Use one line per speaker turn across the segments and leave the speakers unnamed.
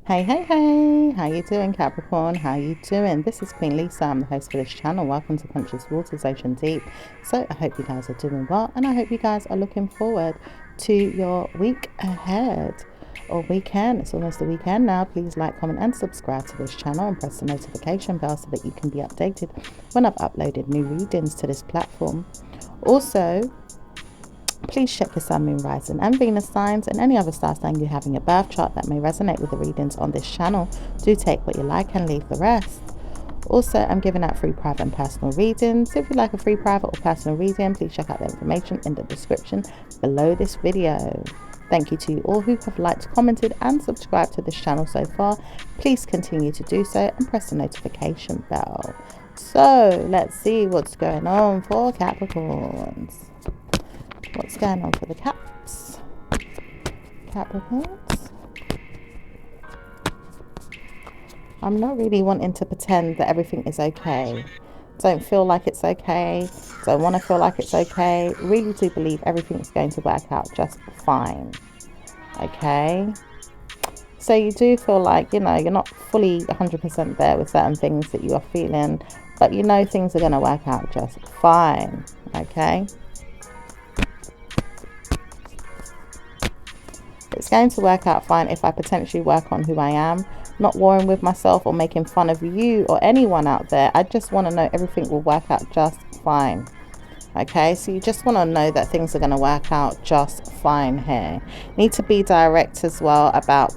Hey, hey, hey, how you doing, Capricorn? How you doing? This is Queen Lisa. I'm the host for this channel. Welcome to Conscious Waters Ocean Deep. So I hope you guys are doing well, and I hope you guys are looking forward to your week ahead or weekend. It's almost the weekend now. Please like, comment, and subscribe to this channel and press the notification bell so that you can be updated when I've uploaded new readings to this platform. Also, please check your sun, moon, rising and Venus signs and any other star sign you have in your birth chart that may resonate with the readings on this channel. Do take what you like and leave the rest. Also, I'm giving out free private and personal readings. If you'd like a free private or personal reading, please check out the information in the description below this video. Thank you to you all who have liked, commented and subscribed to this channel so far. Please continue to do so and press the notification bell. So let's see what's going on for Capricorns. What's going on for the Capricorns? I'm not really wanting to pretend that everything is okay. Don't feel like it's okay. Don't want to feel like it's okay. Really do believe everything's going to work out just fine. Okay? So you do feel like, you're not fully 100% there with certain things that you are feeling, but you know things are going to work out just fine. Okay? It's going to work out fine if I potentially work on who I am, not warring with myself or making fun of you or anyone out there. I just want to know everything will work out just fine. Okay, so you just want to know that things are going to work out just fine here. Need to be direct as well about,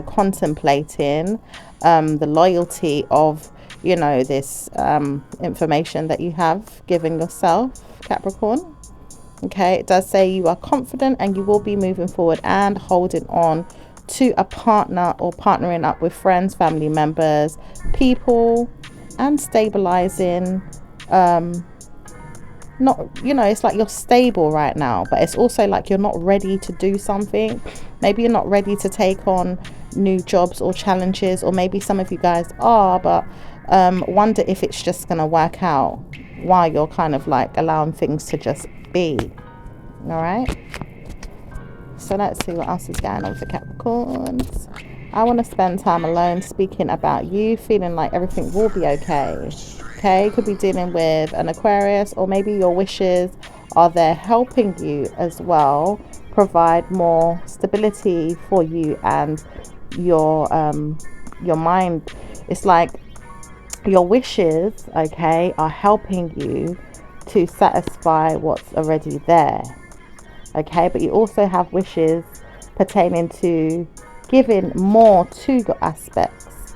contemplating the loyalty of, this information that you have given yourself, Capricorn. Okay, it does say you are confident and you will be moving forward and holding on to a partner or partnering up with friends, family members, people, and stabilizing. It's like you're stable right now, but it's also like you're not ready to do something. Maybe you're not ready to take on new jobs or challenges, or maybe some of you guys are, but wonder if it's just going to work out while you're kind of like allowing things to just be. All right, so let's see what else is going on for Capricorns. I want to spend time alone speaking about you, feeling like everything will be okay. Okay, could be dealing with an Aquarius, or maybe your wishes are there helping you as well, provide more stability for you and your mind. It's like your wishes, okay, are helping you to satisfy what's already there. Okay, but you also have wishes pertaining to giving more to your aspects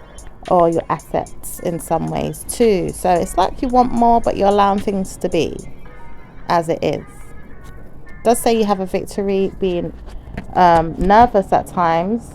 or your assets in some ways too. So it's like you want more, but you're allowing things to be as it is. It does say you have a victory, being nervous at times,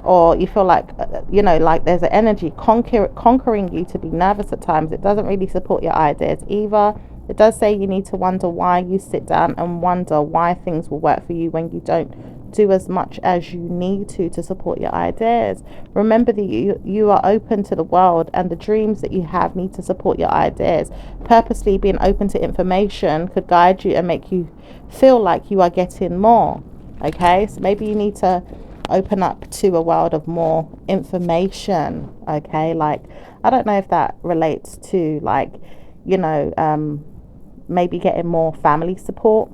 or you feel like like there's an energy conquering you to be nervous at times. It doesn't really support your ideas either. It does say you need to wonder why you sit down and wonder why things will work for you when you don't do as much as you need to support your ideas. Remember that you are open to the world, and the dreams that you have need to support your ideas. Purposely being open to information could guide you and make you feel like you are getting more. Okay, so maybe you need to open up to a world of more information. Okay, like I don't know if that relates to like maybe getting more family support,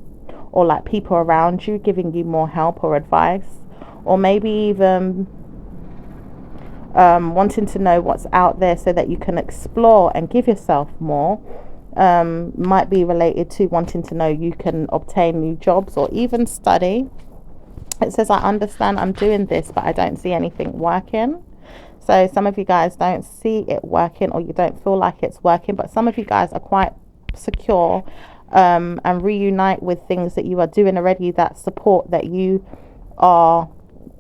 or like people around you giving you more help or advice, or maybe even wanting to know what's out there so that you can explore and give yourself more. Might be related to wanting to know you can obtain new jobs or even study. It says, I understand I'm doing this, but I don't see anything working. So some of you guys don't see it working, or you don't feel like it's working, but some of you guys are quite secure and reunite with things that you are doing already that support that you are,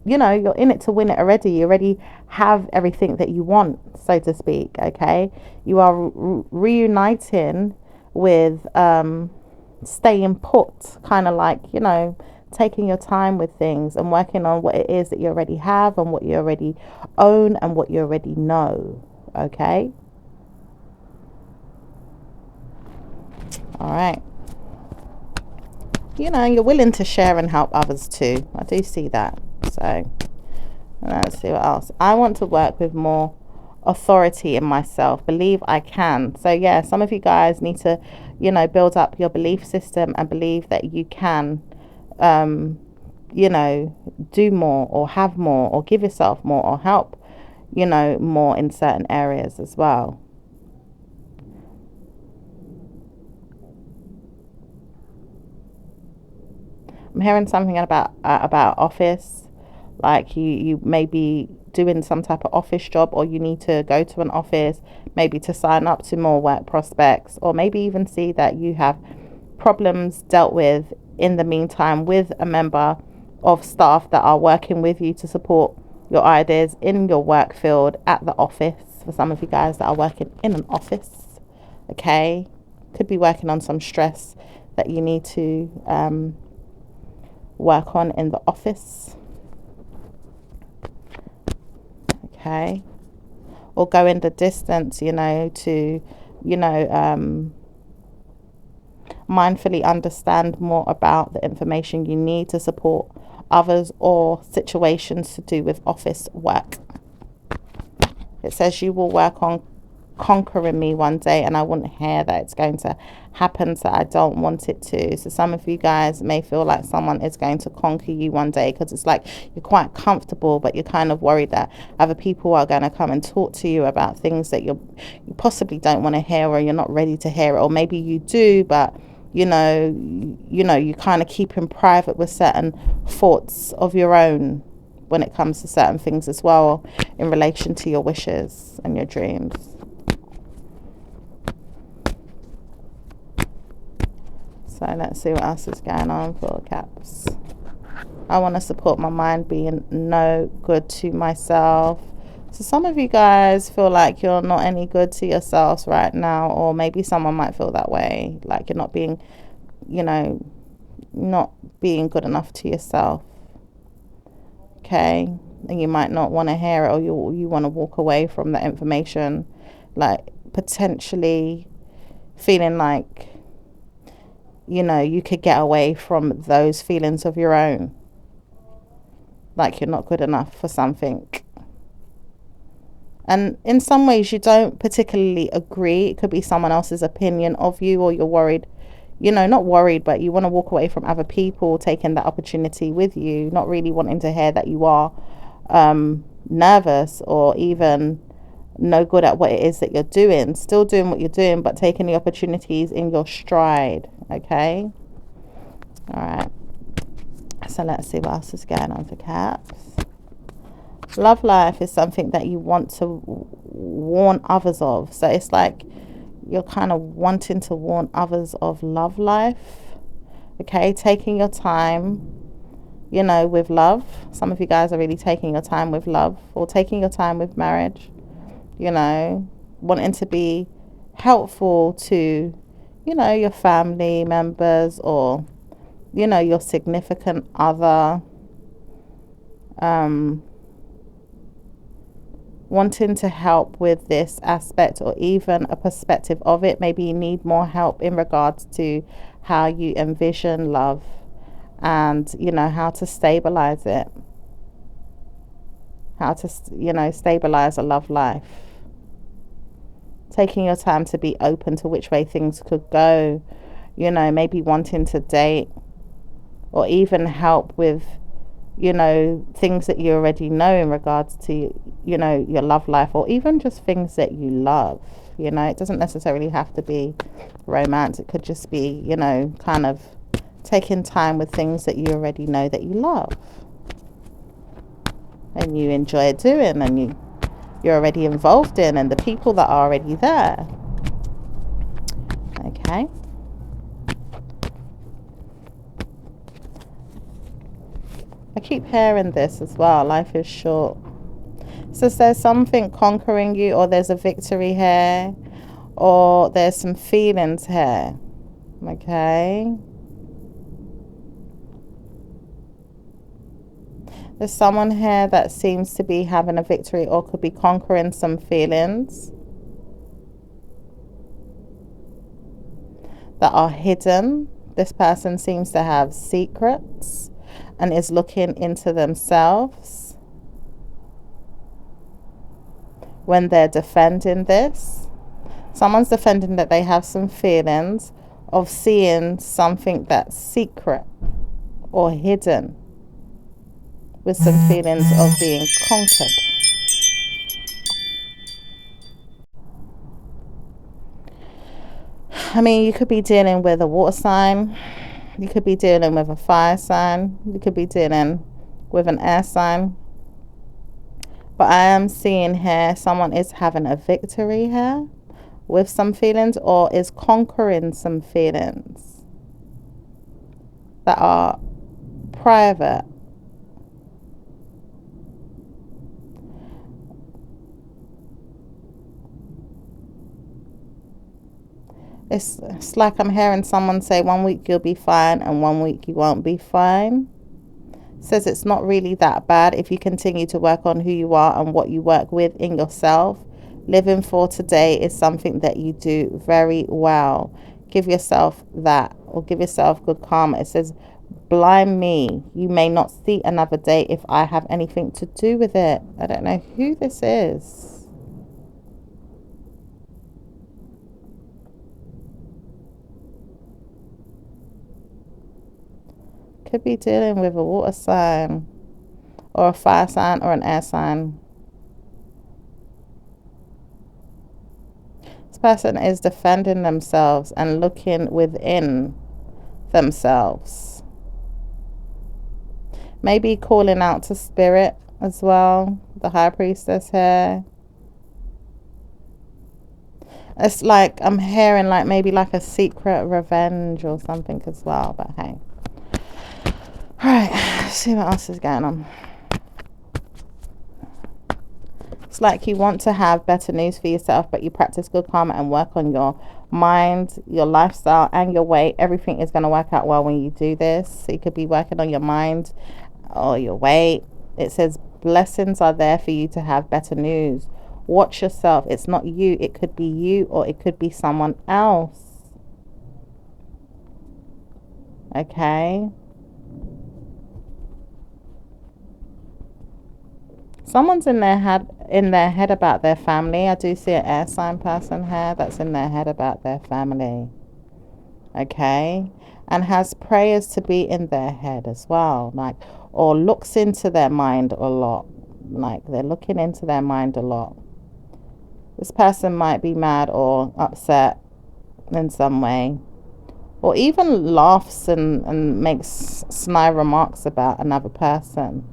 you're in it to win it already. You already have everything that you want, so to speak. Okay, you are reuniting with staying put, kind of like taking your time with things and working on what it is that you already have and what you already own and what you already know. Okay, all right. You're willing to share and help others too. I do see that. So Let's see what else. I want to work with more authority in myself. Believe I can. So yeah, some of you guys need to, you know, build up your belief system and believe that you can, you know, do more or have more or give yourself more or help, you know, more in certain areas as well. I'm hearing something about office, like you may be doing some type of office job, or you need to go to an office maybe to sign up to more work prospects, or maybe even see that you have problems dealt with in the meantime with a member of staff that are working with you to support your ideas in your work field at the office. For some of you guys that are working in an office, okay, could be working on some stress that you need to work on in the office, okay, or go in the distance, you know, to, you know, mindfully understand more about the information you need to support others or situations to do with office work. It says you will work on conquering me one day, and I wouldn't hear that it's going to happen, so I don't want it to. So some of you guys may feel like someone is going to conquer you one day, because it's like you're quite comfortable, but you're kind of worried that other people are going to come and talk to you about things that you possibly don't want to hear, or you're not ready to hear it, or maybe you do, but you know, you kind of keep in private with certain thoughts of your own when it comes to certain things as well, in relation to your wishes and your dreams. So let's see what else is going on for Caps. I want to support my mind being no good to myself. So some of you guys feel like you're not any good to yourselves right now, or maybe someone might feel that way, like you're not being, you know, not being good enough to yourself. Okay, and you might not want to hear it, or you want to walk away from that information, like potentially feeling like, you know, you could get away from those feelings of your own, like you're not good enough for something. And in some ways you don't particularly agree. It could be someone else's opinion of you, or you're worried, you know, not worried, but you want to walk away from other people taking that opportunity with you, not really wanting to hear that you are nervous or even no good at what it is that you're doing, still doing what you're doing, but taking the opportunities in your stride. Okay, all right, so let's see what else is going on for Caps. Love life is something that you want to warn others of. So it's like you're kind of wanting to warn others of love life. Okay, taking your time, you know, with love. Some of you guys are really taking your time with love, or taking your time with marriage, you know, wanting to be helpful to, you know, your family members, or, you know, your significant other. Wanting to help with this aspect, or even a perspective of it. Maybe you need more help in regards to how you envision love, and, you know, how to stabilize it, how to, you know, stabilize a love life. Taking your time to be open to which way things could go, you know, maybe wanting to date, or even help with, you know, things that you already know in regards to, you know, your love life, or even just things that you love. You know, it doesn't necessarily have to be romance. It could just be, you know, kind of taking time with things that you already know that you love and you enjoy doing, and you're already involved in, and the people that are already there. Okay, I keep hearing this as well. Life is short. So there's something conquering you, or there's a victory here, or there's some feelings here. Okay, there's someone here that seems to be having a victory, or could be conquering some feelings that are hidden. This person seems to have secrets and is looking into themselves. when they're defending this. Someone's defending that they have some feelings of seeing something that's secret or hidden, with some feelings of being conquered. I mean, you could be dealing with a water sign, you could be dealing with a fire sign, you could be dealing with an air sign. But I am seeing here someone is having a victory here with some feelings, or is conquering some feelings that are private. It's like I'm hearing someone say 1 week you'll be fine and 1 week you won't be fine. Says it's not really that bad if you continue to work on who you are and what you work with in yourself. Living for today is something that you do very well. Give yourself that, or give yourself good karma. It says, blind me, you may not see another day if I have anything to do with it. I don't know who this is. Could be dealing with a water sign, or a fire sign, or an air sign. This person is defending themselves and looking within themselves. Maybe calling out to spirit as well. The high priestess here. It's like I'm hearing like maybe like a secret revenge or something as well. But hey. Alright, let's see what else is going on. It's like you want to have better news for yourself, but you practice good karma and work on your mind, your lifestyle, and your weight. Everything is going to work out well when you do this. So you could be working on your mind or your weight. It says blessings are there for you to have better news. Watch yourself. It's not you. It could be you, or it could be someone else. Okay. Someone's in their head about their family. I do see an air sign person here that's in their head about their family. Okay. And has prayers to be in their head as well. Like, or looks into their mind a lot. Like they're looking into their mind a lot. This person might be mad or upset in some way, or even laughs and makes snide remarks about another person.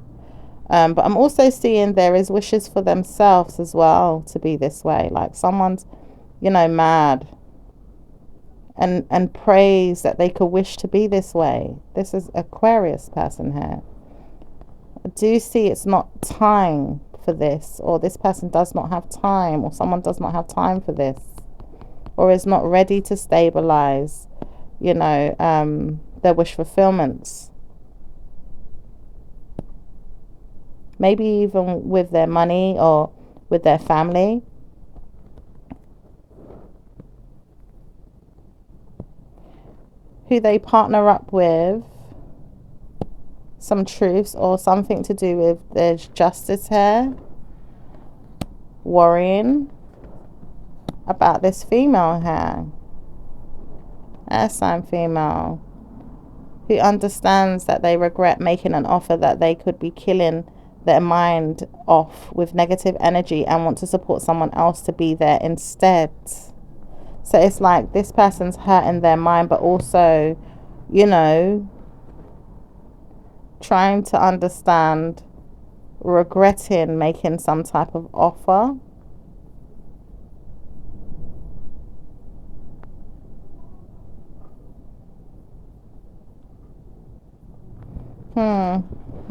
But I'm also seeing there is wishes for themselves as well to be this way. Like someone's, mad and prays that they could wish to be this way. This is Aquarius person here. I do see it's not time for this, or this person does not have time, or someone does not have time for this, or is not ready to stabilize, their wish fulfillments. Maybe even with their money or with their family. Who they partner up with. Some truths or something to do with there's justice here. Worrying about this female here. Air sign female. Who understands that they regret making an offer that they could be killing their mind off with negative energy and want to support someone else to be there instead. So it's like this person's hurting their mind, but also, trying to understand, regretting making some type of offer.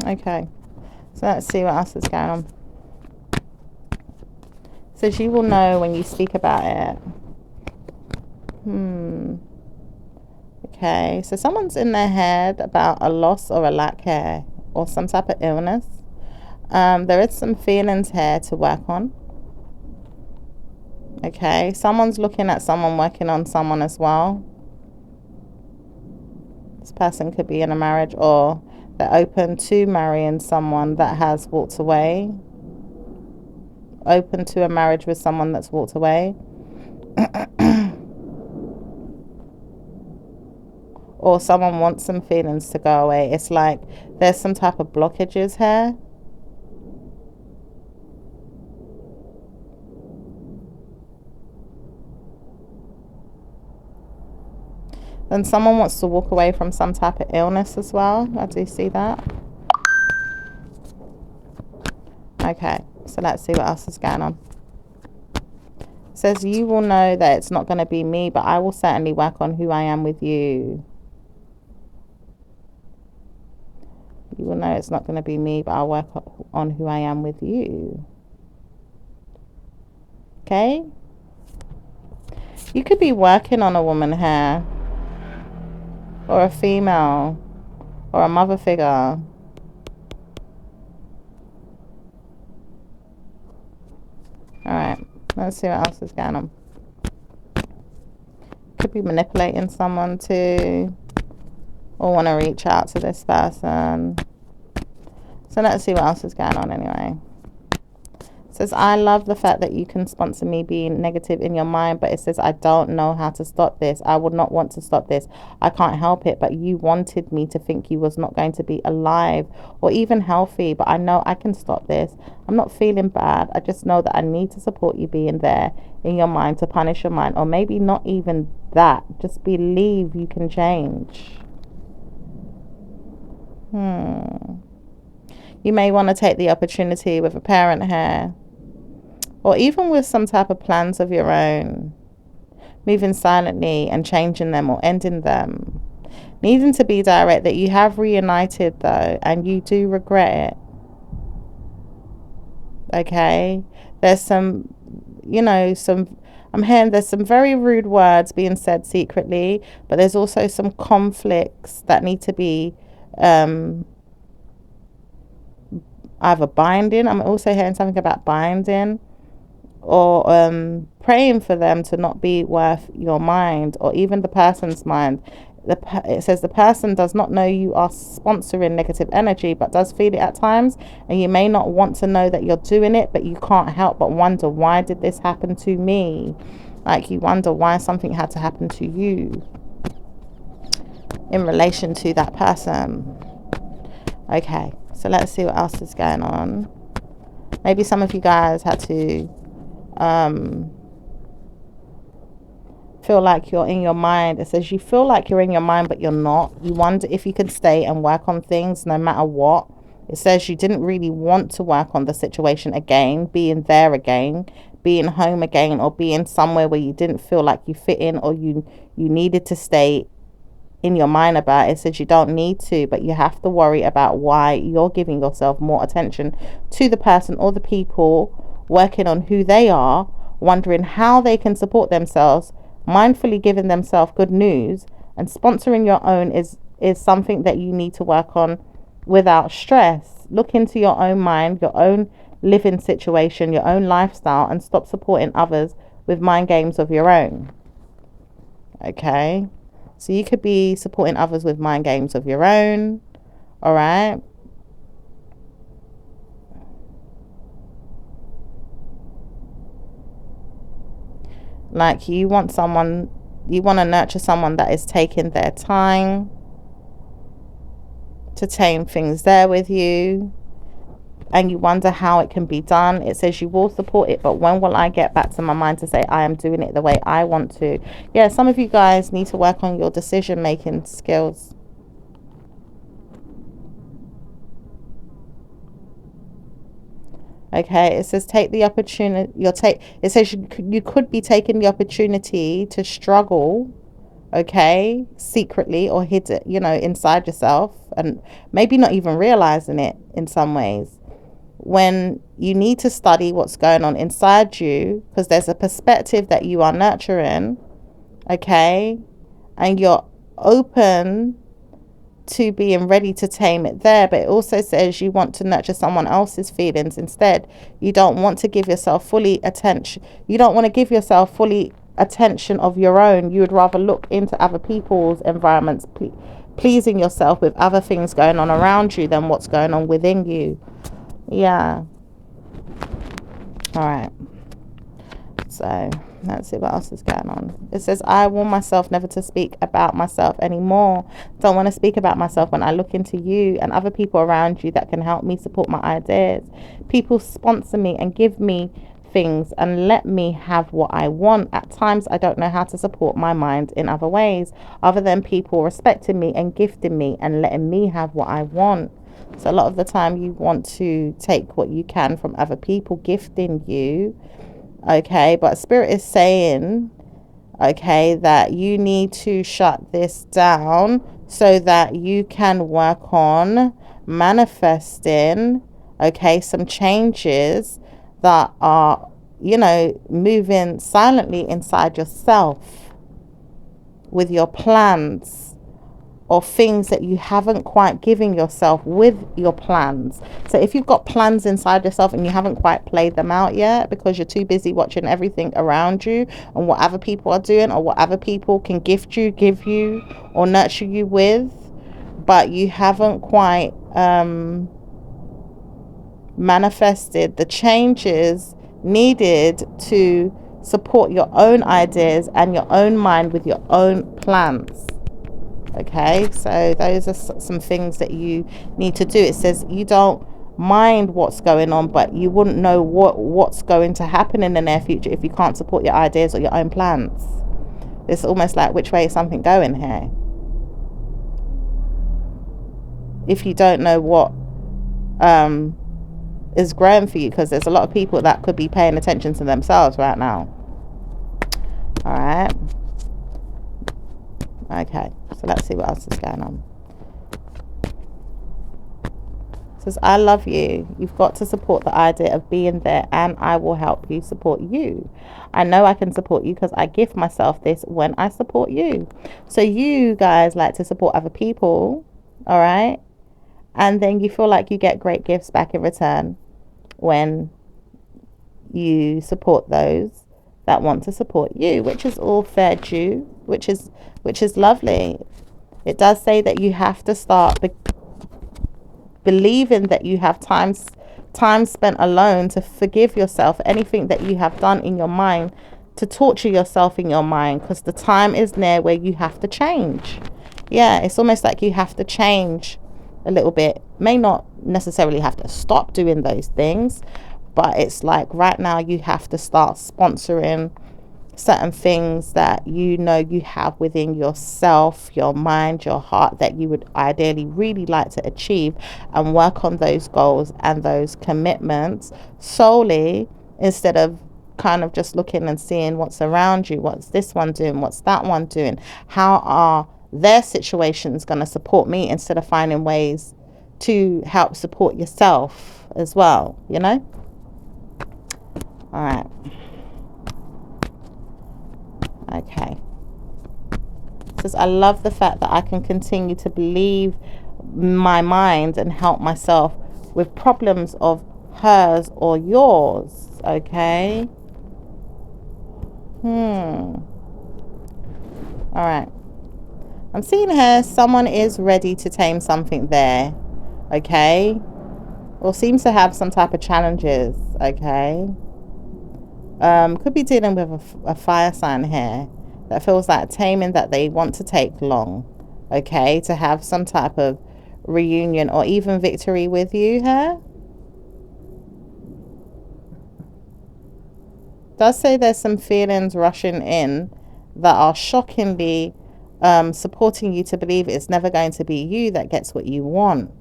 Okay. So let's see what else is going on. So you will know when you speak about it. Okay. So someone's in their head about a loss or a lack here, or some type of illness. There is some feelings here to work on. Okay. Someone's looking at someone working on someone as well. This person could be in a marriage, or they're open to marrying someone that has walked away, open to a marriage with someone that's walked away. Or someone wants some feelings to go away. It's like there's some type of blockages here. Then someone wants to walk away from some type of illness as well. I do see that. Okay, so let's see what else is going on. It says, you will know that it's not going to be me, but I will certainly work on who I am with you. You will know it's not going to be me, but I'll work on who I am with you. Okay? You could be working on a woman here, or a female, or a mother figure. Alright, let's see what else is going on. Could be manipulating someone too, or want to reach out to this person. So let's see what else is going on anyway. It says, I love the fact that you can sponsor me being negative in your mind, but it says, I don't know how to stop this. I would not want to stop this. I can't help it, but you wanted me to think you was not going to be alive or even healthy, but I know I can stop this. I'm not feeling bad. I just know that I need to support you being there in your mind to punish your mind, or maybe not even that. Just believe you can change. You may want to take the opportunity with a parent here, or even with some type of plans of your own, moving silently and changing them or ending them. Needing to be direct that you have reunited though, and you do regret it. Okay? There's some, I'm hearing there's some very rude words being said secretly, but there's also some conflicts that need to be either binding. I'm also hearing something about binding, or praying for them to not be worth your mind, or even the person's mind. It says the person does not know you are sponsoring negative energy, but does feel it at times, and you may not want to know that you're doing it, but you can't help but wonder, why did this happen to me? Like you wonder why something had to happen to you in relation to that person. Okay, so let's see what else is going on. Maybe some of you guys had to feel like you're in your mind. It says you feel like you're in your mind, but you're not. You wonder if you can stay and work on things no matter what. It says you didn't really want to work on the situation again, being there again, being home again, or being somewhere where you didn't feel like you fit in, or you needed to stay in your mind about it. It says you don't need to, but you have to worry about why you're giving yourself more attention to the person or the people, working on who they are, wondering how they can support themselves, mindfully giving themselves good news, and sponsoring your own is something that you need to work on without stress. Look into your own mind, your own living situation, your own lifestyle, and stop supporting others with mind games of your own. Okay, so you could be supporting others with mind games of your own. All right. Like you want to nurture someone that is taking their time to tame things there with you, and you wonder how it can be done. It says you will support it, but when will I get back to my mind to say I am doing it the way I want to? Yeah, some of you guys need to work on your decision making skills. Okay, it says take the opportunity. It says you could be taking the opportunity to struggle, okay, secretly or hid it, inside yourself, and maybe not even realizing it in some ways. When you need to study what's going on inside you, because there's a perspective that you are nurturing, okay, and you're open to being ready to tame it there. But it also says you want to nurture someone else's feelings instead. You don't want to give yourself fully attention. You don't want to give yourself fully attention of your own. You would rather look into other people's environments, pleasing yourself with other things going on around you than what's going on within you. Yeah. All right. So let's see what else is going on. It says, I warn myself never to speak about myself anymore. Don't want to speak about myself when I look into you and other people around you that can help me support my ideas. People sponsor me and give me things and let me have what I want. At times, I don't know how to support my mind in other ways, other than people respecting me and gifting me and letting me have what I want. So a lot of the time you want to take what you can from other people gifting you. Okay, but Spirit is saying, okay, that you need to shut this down so that you can work on manifesting, okay, some changes that are, you know, moving silently inside yourself with your plans, or things that you haven't quite given yourself with your plans. So if you've got plans inside yourself and you haven't quite played them out yet because you're too busy watching everything around you and what other people are doing or what other people can gift you, give you, or nurture you with, but you haven't quite manifested the changes needed to support your own ideas and your own mind with your own plans. Okay, so those are some things that you need to do. It says you don't mind what's going on, but you wouldn't know what's going to happen in the near future if you can't support your ideas or your own plans. It's almost like, which way is something going here? If you don't know what is growing for you, because there's a lot of people that could be paying attention to themselves right now. All right. Okay, so let's see what else is going on. It says, I love you. You've got to support the idea of being there, and I will help you support you. I know I can support you because I give myself this when I support you. So you guys like to support other people, all right? And then you feel like you get great gifts back in return when you support those that want to support you, which is all fair due, which is lovely. It does say that you have to start believing that you have time spent alone to forgive yourself anything that you have done in your mind, to torture yourself in your mind, because the time is near where you have to change. Yeah, it's almost like you have to change a little bit. May not necessarily have to stop doing those things, but it's like right now you have to start sponsoring certain things that you know you have within yourself, your mind, your heart, that you would ideally really like to achieve, and work on those goals and those commitments solely, instead of kind of just looking and seeing what's around you. What's this one doing? What's that one doing? How are their situations going to support me, instead of finding ways to help support yourself as well, you know? All right. Okay. It says, I love the fact that I can continue to believe my mind and help myself with problems of hers or yours. Okay. All right. I'm seeing here someone is ready to tame something there. Okay. Or seems to have some type of challenges. Okay. Could be dealing with a fire sign here that feels like taming that they want to take long, okay, to have some type of reunion or even victory with you here. Does say there's some feelings rushing in that are shockingly supporting you to believe it's never going to be you that gets what you want,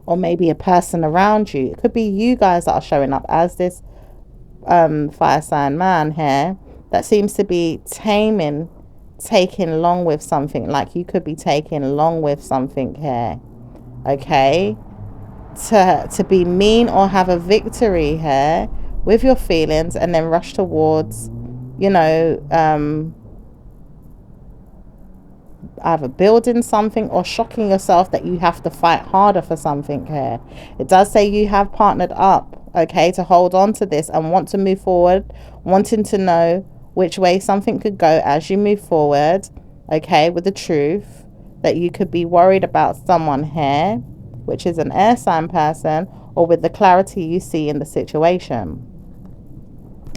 or maybe a person around you. It could be you guys that are showing up as this fire sign man here that seems to be taking long with something. Like you could be taking long with something here, okay, to be mean or have a victory here with your feelings, and then rush towards, you know, either building something or shocking yourself that you have to fight harder for something here. It does say you have partnered up, okay, to hold on to this and want to move forward, wanting to know which way something could go as you move forward, okay, with the truth that you could be worried about someone here, which is an air sign person, or with the clarity you see in the situation.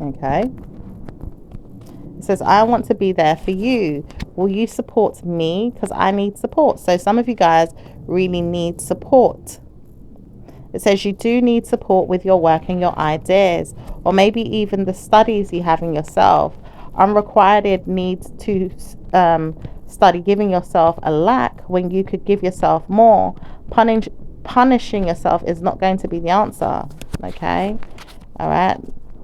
Okay. It says, I want to be there for you. Will you support me? Because I need support. So some of you guys really need support. It says you do need support with your work and your ideas, or maybe even the studies you have in yourself. Unrequited need to study giving yourself a lack when you could give yourself more. Punishing yourself is not going to be the answer. Okay? All right?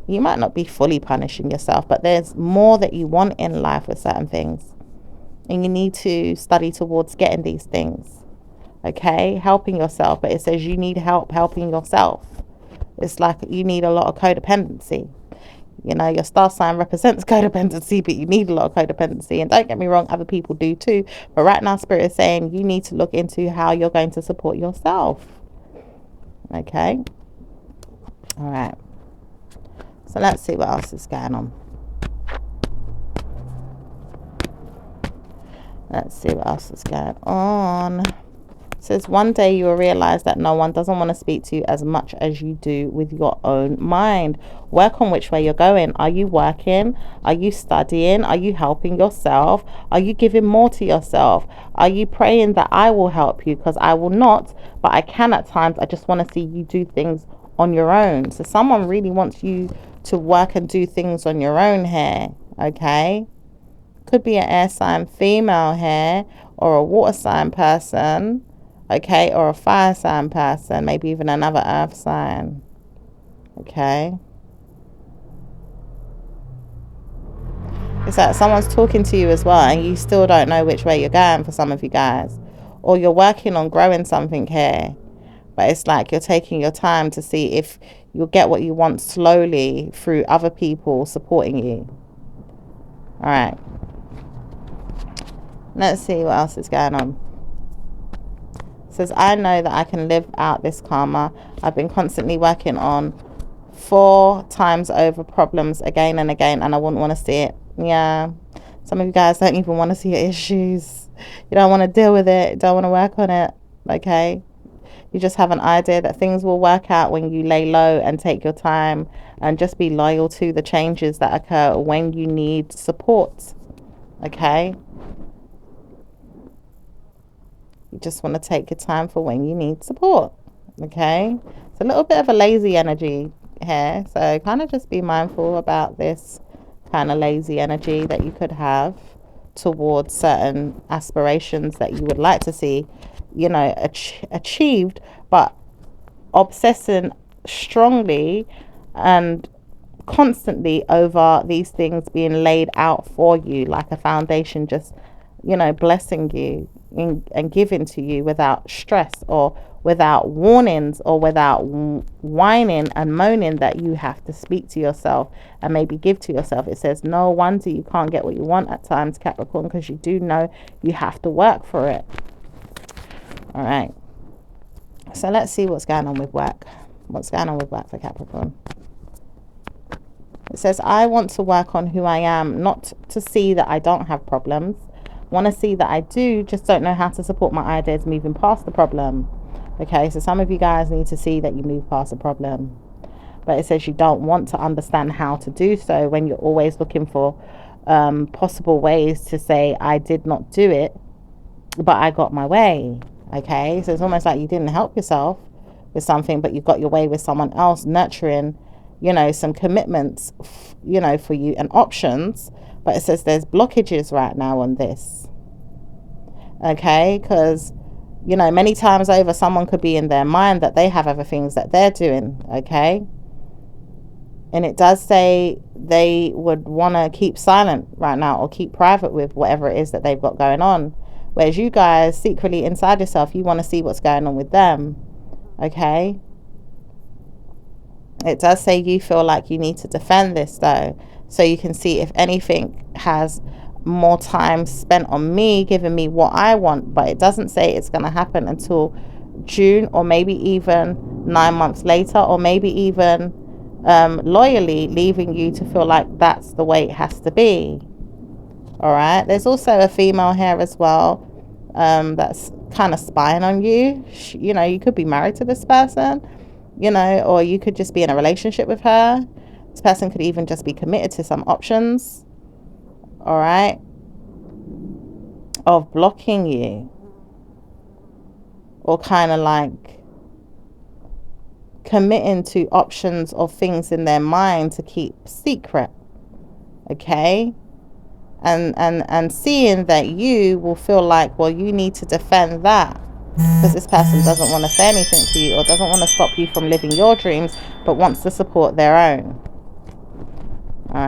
You might not be fully punishing yourself, but there's more that you want in life with certain things. And you need to study towards getting these things. Okay, helping yourself, but it says you need help helping yourself. It's like you need a lot of codependency. You know, your star sign represents codependency, but you need a lot of codependency. And don't get me wrong, other people do too. But right now, Spirit is saying you need to look into how you're going to support yourself. Okay. All right. So let's see what else is going on. Let's see what else is going on. It says one day you will realize that no one doesn't want to speak to you as much as you do with your own mind. Work on which way you're going. Are you working? Are you studying? Are you helping yourself? Are you giving more to yourself? Are you praying that I will help you? Because I will not, but I can at times. I just want to see you do things on your own. So someone really wants you to work and do things on your own here. Okay. Could be an air sign female here, or a water sign person. Okay, or a fire sign person, maybe even another earth sign. Okay. It's like someone's talking to you as well and you still don't know which way you're going for some of you guys. Or you're working on growing something here. But it's like you're taking your time to see if you'll get what you want slowly through other people supporting you. Alright. Let's see what else is going on. Says, I know that I can live out this karma. I've been constantly working on 4 times over problems again and again, and I wouldn't want to see it. Yeah, some of you guys don't even want to see your issues. You don't want to deal with it. You don't want to work on it. Okay, you just have an idea that things will work out when you lay low and take your time and just be loyal to the changes that occur when you need support. Okay, you just want to take your time for when you need support. Okay, it's a little bit of a lazy energy here, so kind of just be mindful about this kind of lazy energy that you could have towards certain aspirations that you would like to see, you know, achieved, but obsessing strongly and constantly over these things being laid out for you like a foundation, just, you know, blessing you and giving to you without stress or without warnings or without whining and moaning that you have to speak to yourself and maybe give to yourself. It says no wonder you can't get what you want at times, Capricorn, because you do know you have to work for it. All right, so let's see what's going on with work. What's going on with work for Capricorn? It says, I want to work on who I am, not to see that I don't have problems. Want to see that I do, just don't know how to support my ideas moving past the problem. Okay, so some of you guys need to see that you move past the problem. But it says you don't want to understand how to do so when you're always looking for possible ways to say, I did not do it, but I got my way. Okay, so it's almost like you didn't help yourself with something, but you got your way with someone else nurturing, you know, some commitments, you know, for you and options. But it says there's blockages right now on this. Okay, because, you know, many times over someone could be in their mind that they have other things that they're doing. Okay, and it does say they would want to keep silent right now or keep private with whatever it is that they've got going on, whereas you guys secretly inside yourself, you want to see what's going on with them. Okay, it does say you feel like you need to defend this though, so you can see if anything has more time spent on me giving me what I want. But it doesn't say it's going to happen until June, or maybe even 9 months later, or maybe even loyally leaving you to feel like that's the way it has to be. All right, there's also a female here as well that's kind of spying on you. You know, you could be married to this person, you know, or you could just be in a relationship with her. This person could even just be committed to some options, all right, of blocking you, or kind of like committing to options of things in their mind to keep secret, okay? And seeing that you will feel like, well, you need to defend that because this person doesn't want to say anything to you or doesn't want to stop you from living your dreams, but wants to support their own. All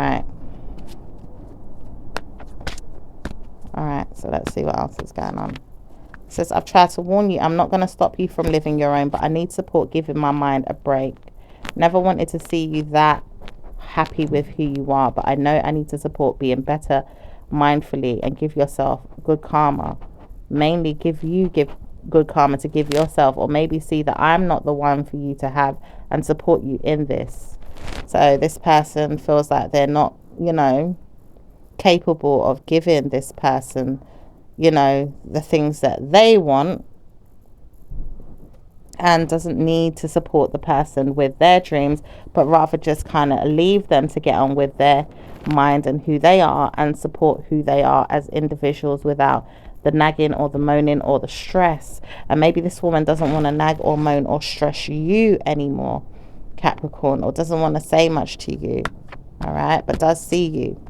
right, so let's see what else is going on. It says, I've tried to warn you, I'm not going to stop you from living your own, but I need support giving my mind a break. Never wanted to see you that happy with who you are, but I know I need to support being better mindfully and give yourself good karma. Mainly give good karma to give yourself, or maybe see that I'm not the one for you to have and support you in this. So this person feels like they're not, capable of giving this person, the things that they want, and doesn't need to support the person with their dreams, but rather just kind of leave them to get on with their mind and who they are, and support who they are as individuals without the nagging or the moaning or the stress. And maybe this woman doesn't want to nag or moan or stress you anymore, Capricorn, or doesn't want to say much to you, all right, but does see you,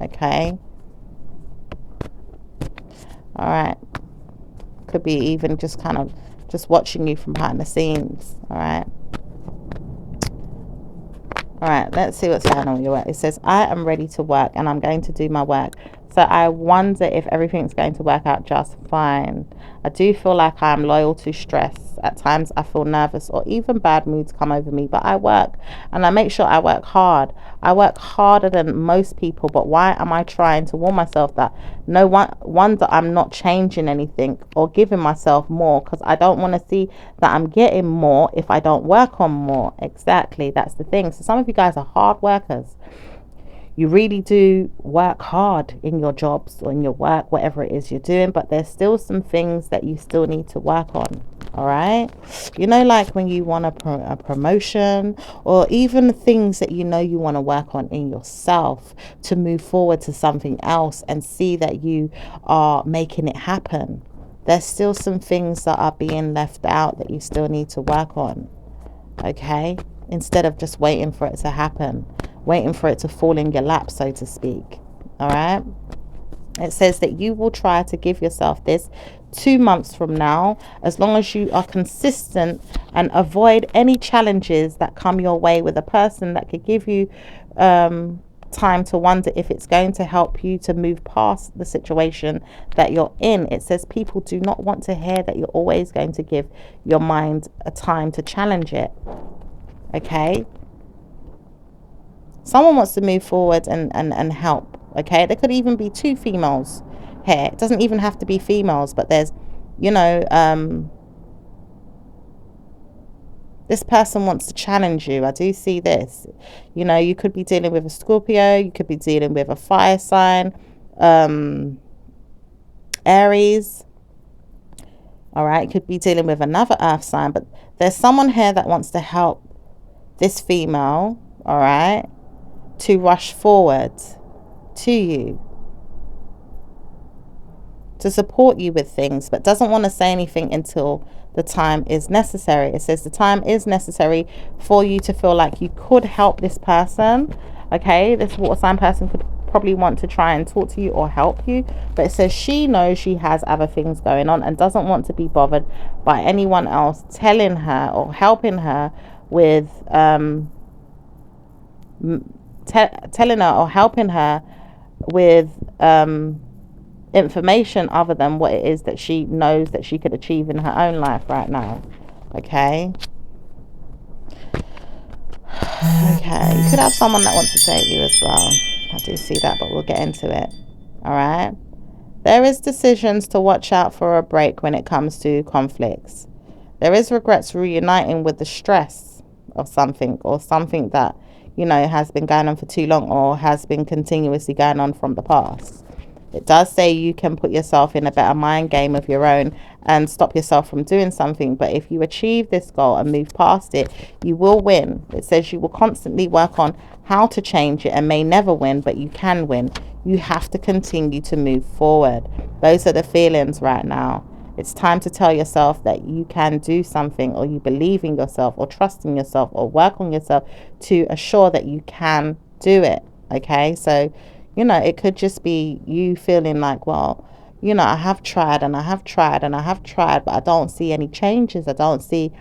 okay? All right, could be even just kind of just watching you from behind the scenes. All right, let's see what's going on with your work. It says, I am ready to work and I'm going to do my work. So I wonder if everything's going to work out just fine. I do feel like I'm loyal to stress. At times I feel nervous or even bad moods come over me, but I work and I make sure I work hard. I work harder than most people, but why am I trying to warn myself that no wonder I'm not changing anything or giving myself more, because I don't want to see that I'm getting more if I don't work on more. Exactly, that's the thing. So some of you guys are hard workers. You really do work hard in your jobs or in your work, whatever it is you're doing, but there's still some things that you still need to work on. All right, like when you want a promotion, or even things that you want to work on in yourself to move forward to something else and see that you are making it happen. There's still some things that are being left out that you still need to work on, okay? Instead of just waiting for it to happen, waiting for it to fall in your lap, so to speak. All right, it says that you will try to give yourself this 2 months from now, as long as you are consistent and avoid any challenges that come your way with a person that could give you time to wonder if it's going to help you to move past the situation that you're in. It says people do not want to hear that you're always going to give your mind a time to challenge it. Okay, someone wants to move forward and help. Okay, there could even be two females here. It doesn't even have to be females, but there's this person wants to challenge you. I do see this. You could be dealing with a Scorpio, you could be dealing with a fire sign, Aries. All right, you could be dealing with another earth sign, but there's someone here that wants to help this female, all right, to rush forward to you, to support you with things, but doesn't want to say anything until the time is necessary. It says the time is necessary for you to feel like you could help this person. Okay, this water sign person could probably want to try and talk to you or help you, but it says she knows she has other things going on and doesn't want to be bothered by anyone else telling her or helping her with telling her or helping her with information other than what it is that she knows that she could achieve in her own life right now. Okay, you could have someone that wants to date you as well. I do see that, but we'll get into it. All right, there is decisions to watch out for a break when it comes to conflicts. There is regrets reuniting with the stress of something, or something that has been going on for too long or has been continuously going on from the past. It does say you can put yourself in a better mind game of your own and stop yourself from doing something. But if you achieve this goal and move past it, you will win. It says you will constantly work on how to change it and may never win, but you can win. You have to continue to move forward. Those are the feelings right now. It's time to tell yourself that you can do something, or you believe in yourself, or trust in yourself, or work on yourself to assure that you can do it. Okay, so it could just be you feeling like, well, I have tried and I have tried and I have tried, but I don't see any changes. I don't see,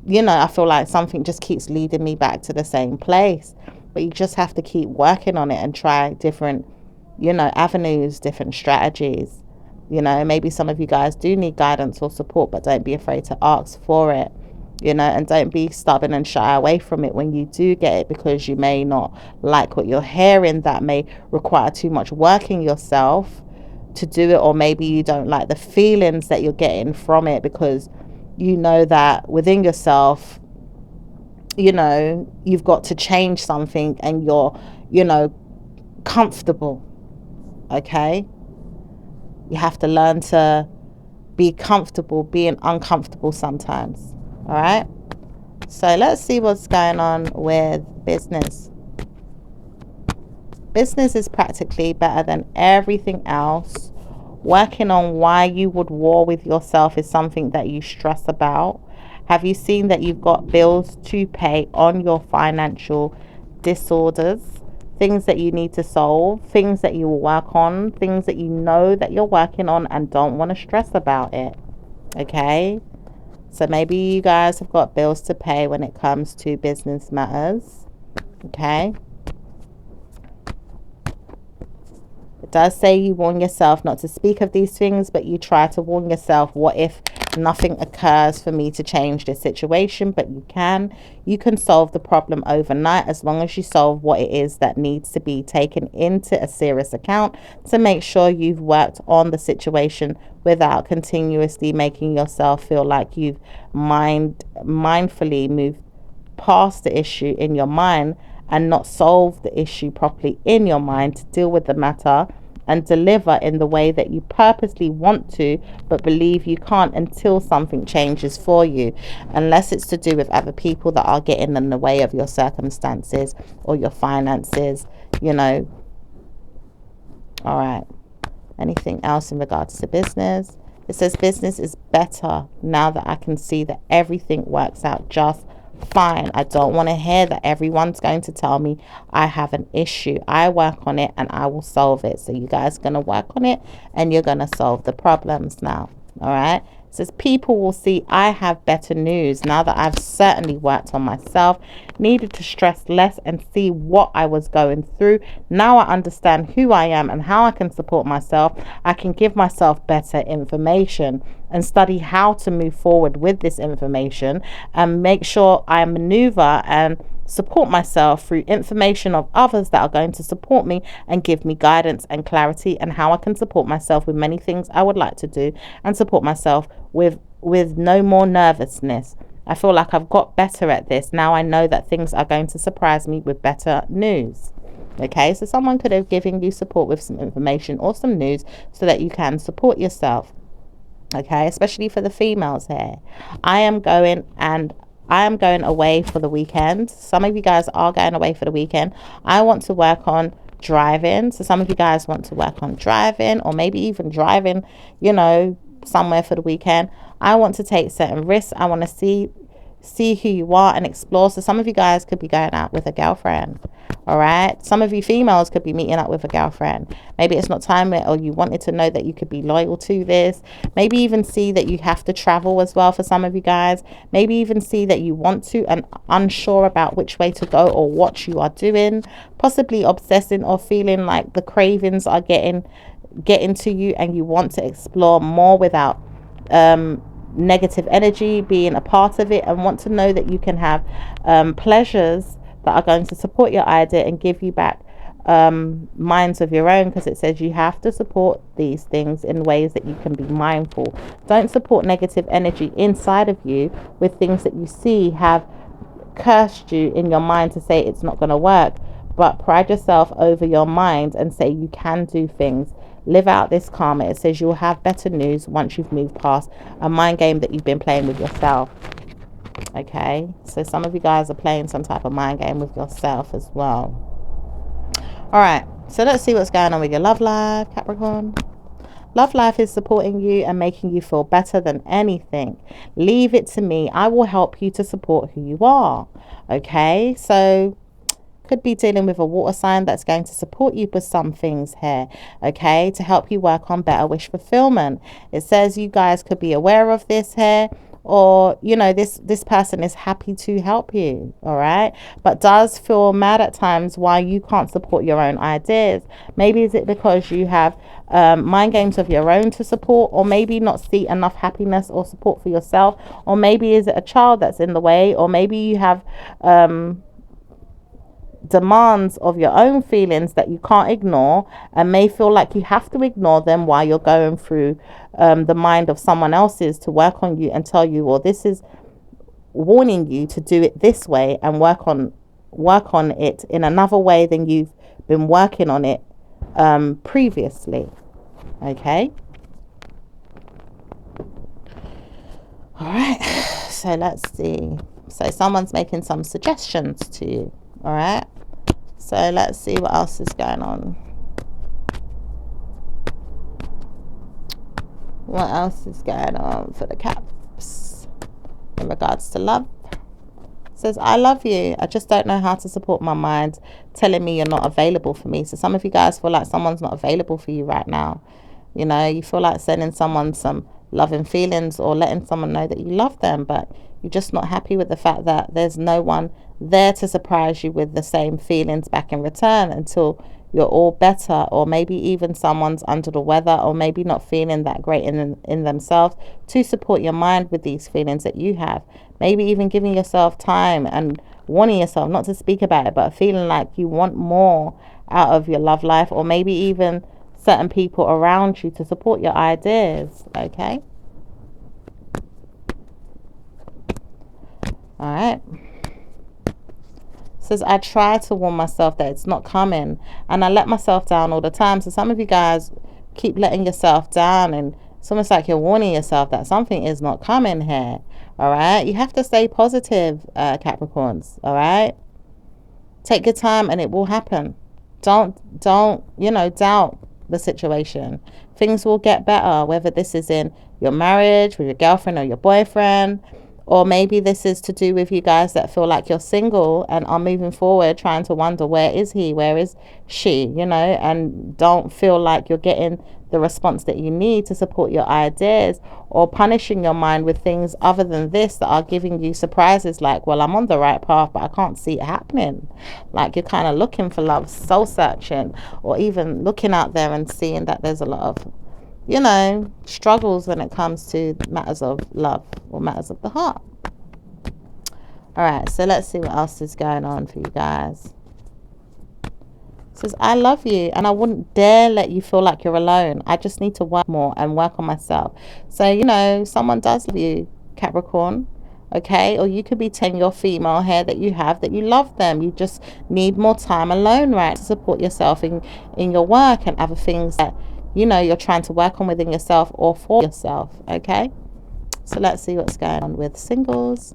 I feel like something just keeps leading me back to the same place. But you just have to keep working on it and try different, avenues, different strategies. Maybe some of you guys do need guidance or support, but don't be afraid to ask for it. And don't be stubborn and shy away from it when you do get it, because you may not like what you're hearing. That may require too much work in yourself to do it, or maybe you don't like the feelings that you're getting from it, because that within yourself, you've got to change something and you're, comfortable. Okay? You have to learn to be comfortable being uncomfortable sometimes. All right, so let's see what's going on with business. Business is practically better than everything else. Working on why you would war with yourself is something that you stress about. Have you seen that you've got bills to pay on your financial disorders? Things that you need to solve, things that you will work on, things that you know that you're working on and don't want to stress about it. Okay? So maybe you guys have got bills to pay when it comes to business matters. Okay. It does say you warn yourself not to speak of these things, but you try to warn yourself, what if nothing occurs for me to change this situation? But you can. You can solve the problem overnight, as long as you solve what it is that needs to be taken into a serious account to make sure you've worked on the situation without continuously making yourself feel like you've mindfully moved past the issue in your mind and not solve the issue properly in your mind to deal with the matter and deliver in the way that you purposely want to, but believe you can't until something changes for you, unless it's to do with other people that are getting in the way of your circumstances or your finances. All right, anything else in regards to business? It says business is better now that I can see that everything works out just fine. I don't want to hear that everyone's going to tell me I have an issue. I work on it and I will solve it. So you guys are going to work on it and you're going to solve the problems now. All right. It says people will see I have better news now that I've certainly worked on myself, needed to stress less and see what I was going through. Now I understand who I am and how I can support myself. I can give myself better information and study how to move forward with this information and make sure I maneuver and support myself through information of others that are going to support me and give me guidance and clarity, and how I can support myself with many things I would like to do and support myself with no more nervousness. I feel like I've got better at this. Now I know that things are going to surprise me with better news. Okay, so someone could have given you support with some information or some news so that you can support yourself. Okay, especially for the females here. I am going away for the weekend. Some of you guys are going away for the weekend. I want to work on driving. So some of you guys want to work on driving, or maybe even driving, somewhere for the weekend. I want to take certain risks. I want to see who you are and explore. So some of you guys could be going out with a girlfriend. All right, some of you females could be meeting up with a girlfriend. Maybe it's not time yet, or you wanted to know that you could be loyal to this. Maybe even see that you have to travel as well for some of you guys. Maybe even see that you want to and unsure about which way to go or what you are doing. Possibly obsessing or feeling like the cravings are getting to you and you want to explore more without negative energy being a part of it, and want to know that you can have pleasures that are going to support your idea and give you back minds of your own, because it says you have to support these things in ways that you can be mindful. Don't support negative energy inside of you with things that you see have cursed you in your mind to say it's not going to work, but pride yourself over your mind and say you can do things. live out this karma. It says you'll have better news once you've moved past a mind game that you've been playing with yourself. Okay, so some of you guys are playing some type of mind game with yourself as well. All right, so let's see what's going on with your love life, Capricorn. Love life is supporting you and making you feel better than anything. Leave it to me. I will help you to support who you are. Okay, so could be dealing with a water sign that's going to support you with some things here, okay, to help you work on better wish fulfillment. It says you guys could be aware of this here, or you know, this person is happy to help you, all right, but does feel mad at times why you can't support your own ideas. Maybe is it because you have mind games of your own to support, or maybe not see enough happiness or support for yourself, or maybe is it a child that's in the way, or maybe you have demands of your own feelings that you can't ignore and may feel like you have to ignore them while you're going through the mind of someone else's to work on you and tell you, well, this is warning you to do it this way and work on it in another way than you've been working on it previously. Okay, all right, so let's see. So someone's making some suggestions to you. All right, so let's see what else is going on. What else is going on for the Caps in regards to love? It says, I love you. I just don't know how to support my mind telling me you're not available for me. So some of you guys feel like someone's not available for you right now. You know, you feel like sending someone some loving feelings or letting someone know that you love them, but you're just not happy with the fact that there's no one there to surprise you with the same feelings back in return until you're all better, or maybe even someone's under the weather, or maybe not feeling that great in themselves to support your mind with these feelings that you have. Maybe even giving yourself time and warning yourself not to speak about it, but feeling like you want more out of your love life, or maybe even certain people around you to support your ideas. Okay, all right. Says, I try to warn myself that it's not coming, and I let myself down all the time. So some of you guys keep letting yourself down, and it's almost like you're warning yourself that something is not coming here. All right, you have to stay positive, Capricorns. All right, take your time and it will happen. Don't you know, doubt the situation. Things will get better, whether this is in your marriage with your girlfriend or your boyfriend, or maybe this is to do with you guys that feel like you're single and are moving forward trying to wonder, where is he, where is she, you know, and don't feel like you're getting the response that you need to support your ideas, or punishing your mind with things other than this that are giving you surprises like, well, I'm on the right path but I can't see it happening. Like you're kind of looking for love, soul searching, or even looking out there and seeing that there's a lot of, you know, struggles when it comes to matters of love or matters of the heart. All right, so let's see what else is going on for you guys. It says, I love you and I wouldn't dare let you feel like you're alone. I just need to work more and work on myself. So, you know, someone does love you, Capricorn. Okay, or you could be telling your female here that you have that you love them. You just need more time alone, right, to support yourself in your work and other things that, you know, you're trying to work on within yourself or for yourself. Okay, so let's see what's going on with singles.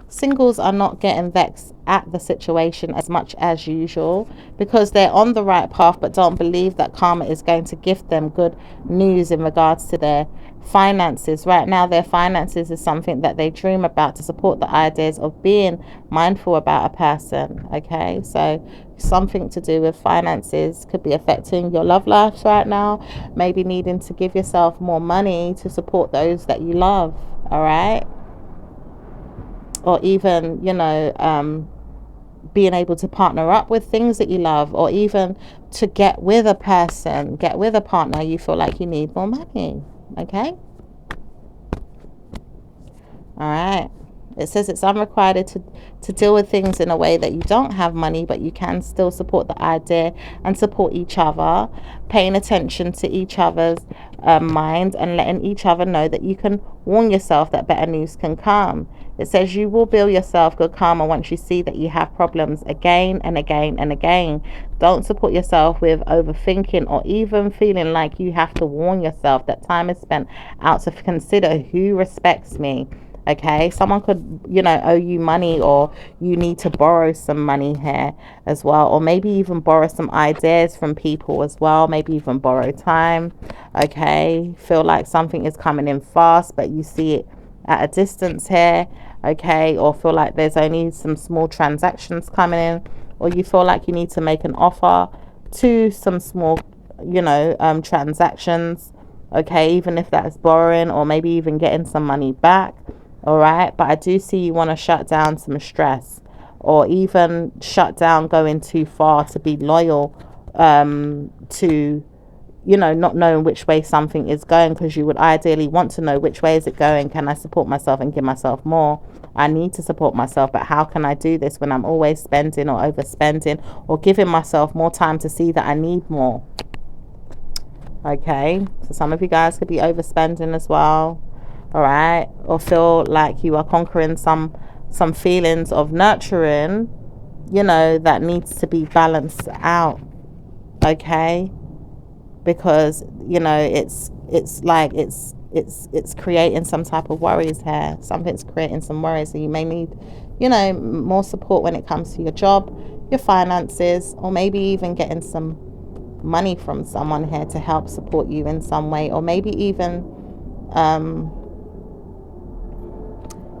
Singles are not getting vexed at the situation as much as usual because they're on the right path, but don't believe that karma is going to give them good news in regards to their finances. Right now, their finances is something that they dream about to support the ideas of being mindful about a person. Okay, so something to do with finances could be affecting your love life right now. Maybe needing to give yourself more money to support those that you love. All right, or even, you know, being able to partner up with things that you love, or even to get with a person, get with a partner, you feel like you need more money. Okay, all right. It says it's unrequited to deal with things in a way that you don't have money, but you can still support the idea and support each other, paying attention to each other's mind and letting each other know that you can warn yourself that better news can come. It says you will build yourself good karma once you see that you have problems again and again and again. Don't support yourself with overthinking or even feeling like you have to warn yourself that time is spent out to consider who respects me. Okay, someone could, owe you money, or you need to borrow some money here as well, or maybe even borrow some ideas from people as well, maybe even borrow time. Okay, feel like something is coming in fast, but you see it at a distance here. Okay, or feel like there's only some small transactions coming in, or you feel like you need to make an offer to some small, transactions. Okay, even if that's borrowing or maybe even getting some money back. All right, but I do see you want to shut down some stress, or even shut down going too far to be loyal to, not knowing which way something is going, because you would ideally want to know which way is it going. Can I support myself and give myself more? I need to support myself, but how can I do this when I'm always spending or overspending, or giving myself more time to see that I need more? Okay, so some of you guys could be overspending as well. All right, or feel like you are conquering some feelings of nurturing, that needs to be balanced out. Okay, because it's like it's creating some type of worries here. Something's creating some worries, so you may need more support when it comes to your job, your finances, or maybe even getting some money from someone here to help support you in some way, or maybe even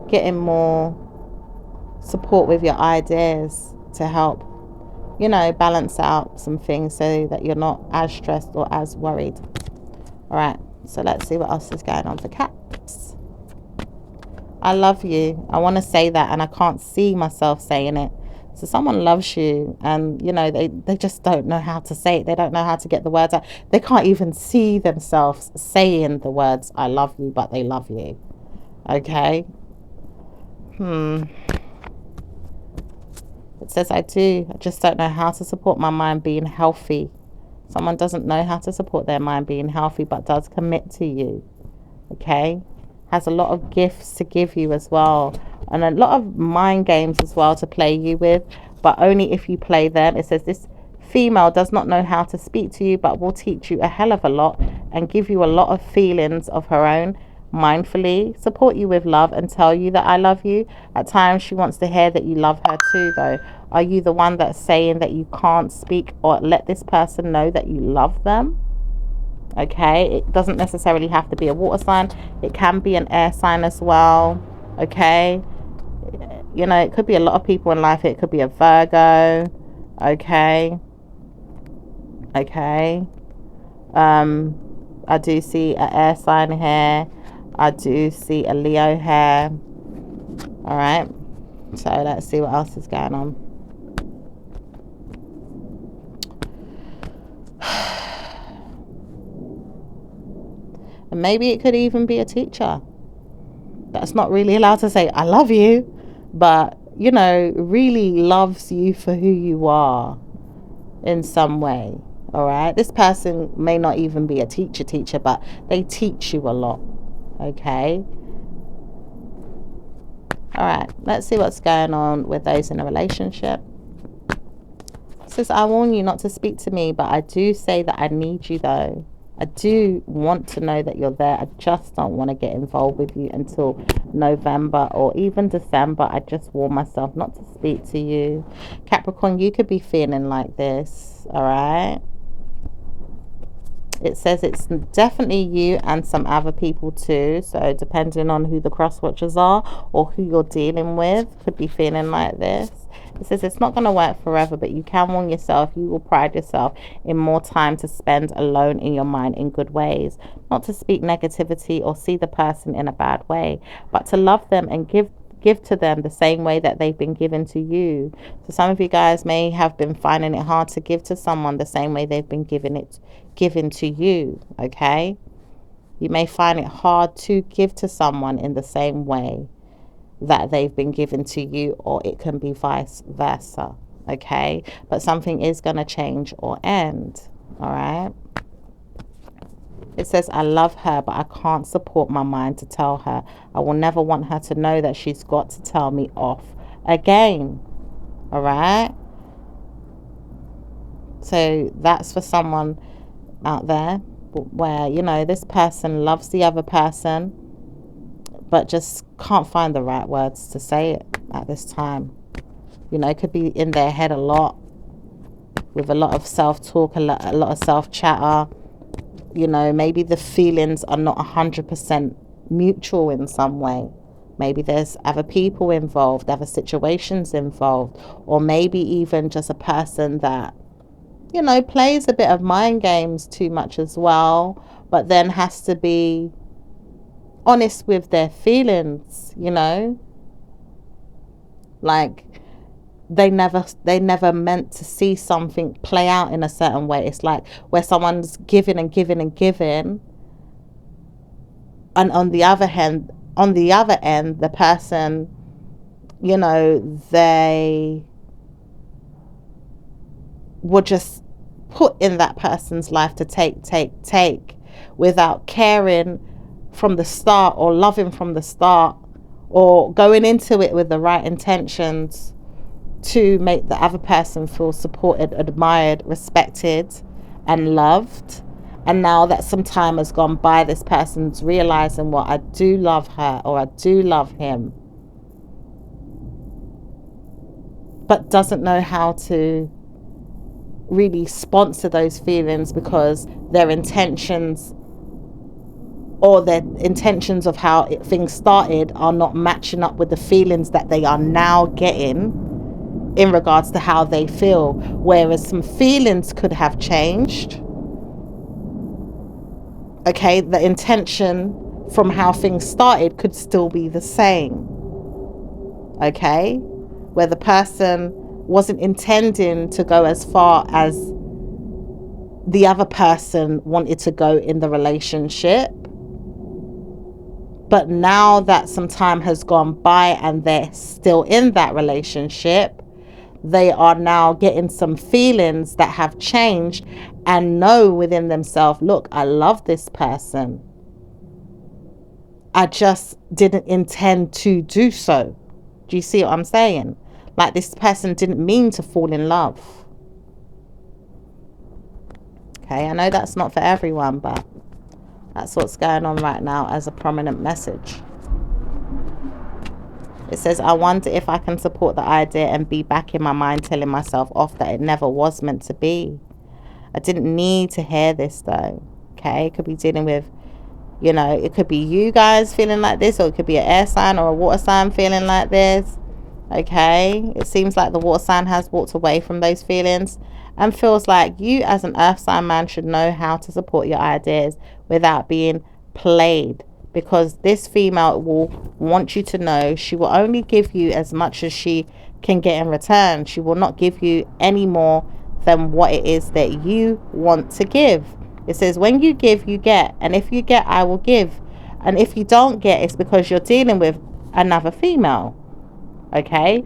getting more support with your ideas to help balance out some things so that you're not as stressed or as worried. All right, so let's see what else is going on for cats. I love you. I want to say that, and I can't see myself saying it. So someone loves you, and they just don't know how to say it. They don't know how to get the words out. They can't even see themselves saying the words I love you, but they love you. Okay. It says I just don't know how to support my mind being healthy. Someone doesn't know how to support their mind being healthy, but does commit to you. Okay, has a lot of gifts to give you as well, and a lot of mind games as well to play you with, but only if you play them. It says this female does not know how to speak to you, but will teach you a hell of a lot and give you a lot of feelings of her own, mindfully support you with love and tell you that I love you. At times she wants to hear that you love her too, though. Are you the one that's saying that you can't speak or let this person know that you love them? Okay, it doesn't necessarily have to be a water sign. It can be an air sign as well. Okay, it could be a lot of people in life. It could be a Virgo. Okay. I do see an air sign here. I do see a Leo here. All right, so let's see what else is going on. And maybe it could even be a teacher that's not really allowed to say I love you, but really loves you for who you are in some way. All right, this person may not even be a teacher, but they teach you a lot. Okay. All right, let's see what's going on with those in a relationship. It says, I warn you not to speak to me, but I do say that I need you, though. I do want to know that you're there. I just don't want to get involved with you until November or even December. I just warn myself not to speak to you. Capricorn, you could be feeling like this, all right? It says it's definitely you and some other people too. So depending on who the cross watchers are or who you're dealing with, could be feeling like this. It says it's not going to work forever, but you can warn yourself. You will pride yourself in more time to spend alone in your mind in good ways. Not to speak negativity or see the person in a bad way, but to love them and give to them the same way that they've been given to you. So some of you guys may have been finding it hard to give to someone the same way they've been given to you. Okay, you may find it hard to give to someone in the same way that they've been given to you, or it can be vice versa. Okay, but something is going to change or end. All right. It says, I love her, but I can't support my mind to tell her. I will never want her to know that she's got to tell me off again. All right? So that's for someone out there where, you know, this person loves the other person, but just can't find the right words to say it at this time. You know, it could be in their head a lot, with a lot of self-talk, a lot of self-chatter. You know, maybe the feelings are not 100% mutual in some way. Maybe there's other people involved, other situations involved, or maybe even just a person that, you know, plays a bit of mind games too much as well, but then has to be honest with their feelings, you know, like they never meant to see something play out in a certain way. It's like where someone's giving and giving and giving, and on the other end, the person, you know, they were just put in that person's life to take without caring from the start, or loving from the start, or going into it with the right intentions to make the other person feel supported, admired, respected, and loved. And now that some time has gone by, this person's realizing, well, I do love her, or I do love him, but doesn't know how to really sponsor those feelings, because their intentions, or their intentions of how things started, are not matching up with the feelings that they are now getting in regards to how they feel. Whereas some feelings could have changed, okay, the intention from how things started could still be the same, okay, where the person wasn't intending to go as far as the other person wanted to go in the relationship. But now that some time has gone by and they're still in that relationship, they are now getting some feelings that have changed, and know within themselves, look, I love this person, I just didn't intend to do so. Do you see what I'm saying? Like, this person didn't mean to fall in love. Okay, I know that's not for everyone, but that's what's going on right now as a prominent message. It says, I wonder if I can support the idea and be back in my mind telling myself off that it never was meant to be. I didn't need to hear this though. Okay, it could be dealing with, you know, it could be you guys feeling like this, or it could be an air sign or a water sign feeling like this. Okay, it seems like the water sign has walked away from those feelings and feels like you as an earth sign man should know how to support your ideas without being played, because this female will want you to know she will only give you as much as she can get in return. She will not give you any more than what it is that you want to give. It says, when you give, you get, and if you get, I will give, and if you don't get, it's because you're dealing with another female. Okay,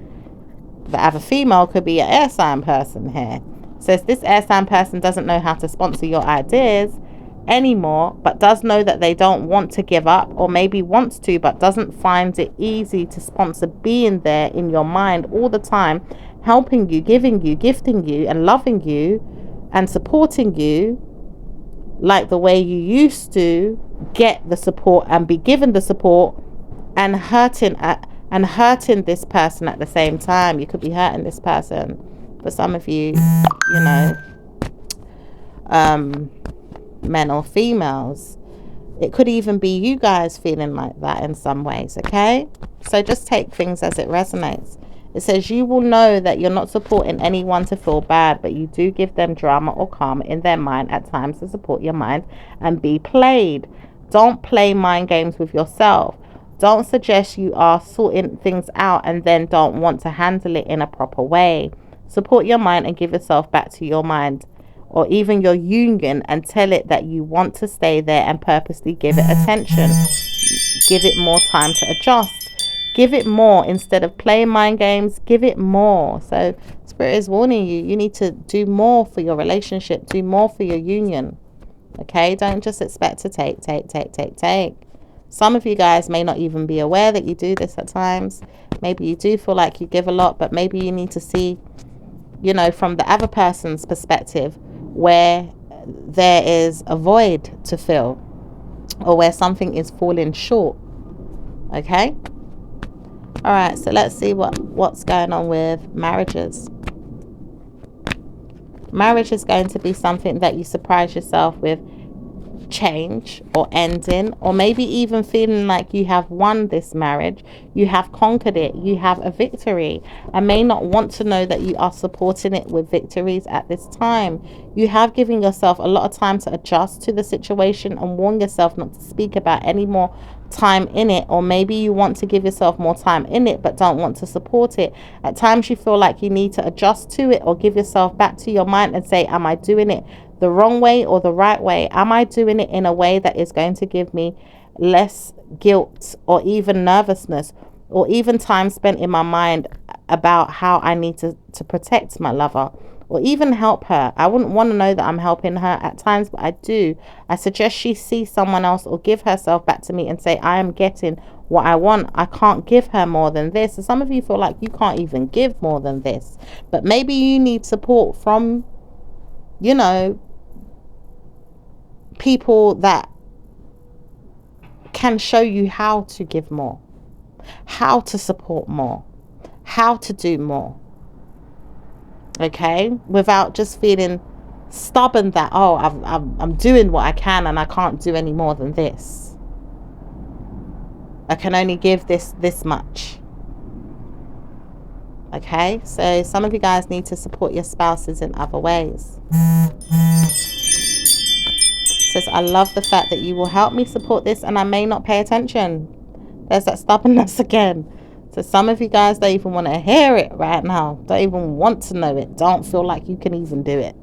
the other female could be an air sign person here. It says this air sign person doesn't know how to sponsor your ideas anymore, but does know that they don't want to give up, or maybe wants to but doesn't find it easy to sponsor being there in your mind all the time, helping you, giving you, gifting you, and loving you and supporting you like the way you used to get the support and be given the support, and hurting this person at the same time. You could be hurting this person. For some of you, you know, men or females, it could even be you guys feeling like that in some ways. Okay, so just take things as it resonates. It says, you will know that you're not supporting anyone to feel bad, but you do give them drama or karma in their mind at times to support your mind and be played. Don't play mind games with yourself. Don't suggest you are sorting things out and then don't want to handle it in a proper way. Support your mind and give yourself back to your mind, or even your union, and tell it that you want to stay there and purposely give it attention. Give it more time to adjust. Give it more. Instead of playing mind games, give it more. So Spirit is warning you, you need to do more for your relationship, do more for your union. Okay, don't just expect to take. Some of you guys may not even be aware that you do this at times. Maybe you do feel like you give a lot, but maybe you need to see, you know, from the other person's perspective, where there is a void to fill, or where something is falling short. Okay. All right, so let's see what's going on with marriages. Marriage is going to be something that you surprise yourself with change or ending, or maybe even feeling like you have won this marriage, you have conquered it, you have a victory. I may not want to know that you are supporting it with victories at this time. You have given yourself a lot of time to adjust to the situation and warn yourself not to speak about any more time in it, or maybe you want to give yourself more time in it but don't want to support it. At times you feel like you need to adjust to it, or give yourself back to your mind and say, am I doing it the wrong way or the right way? Am I doing it in a way that is going to give me less guilt or even nervousness, or even time spent in my mind about how I need to protect my lover or even help her? I wouldn't want to know that I'm helping her at times, but I do. I suggest she see someone else or give herself back to me and say, I am getting what I want. I can't give her more than this. So some of you feel like you can't even give more than this, but maybe you need support from, you know, people that can show you how to give more, how to support more, how to do more. Okay, without just feeling stubborn that, oh, I'm doing what I can and I can't do any more than this. I can only give this much. Okay, so some of you guys need to support your spouses in other ways. Says, I love the fact that you will help me support this and I may not pay attention. There's that stubbornness again. So some of you guys don't even want to hear it right now. Don't even want to know it. Don't feel like you can even do it.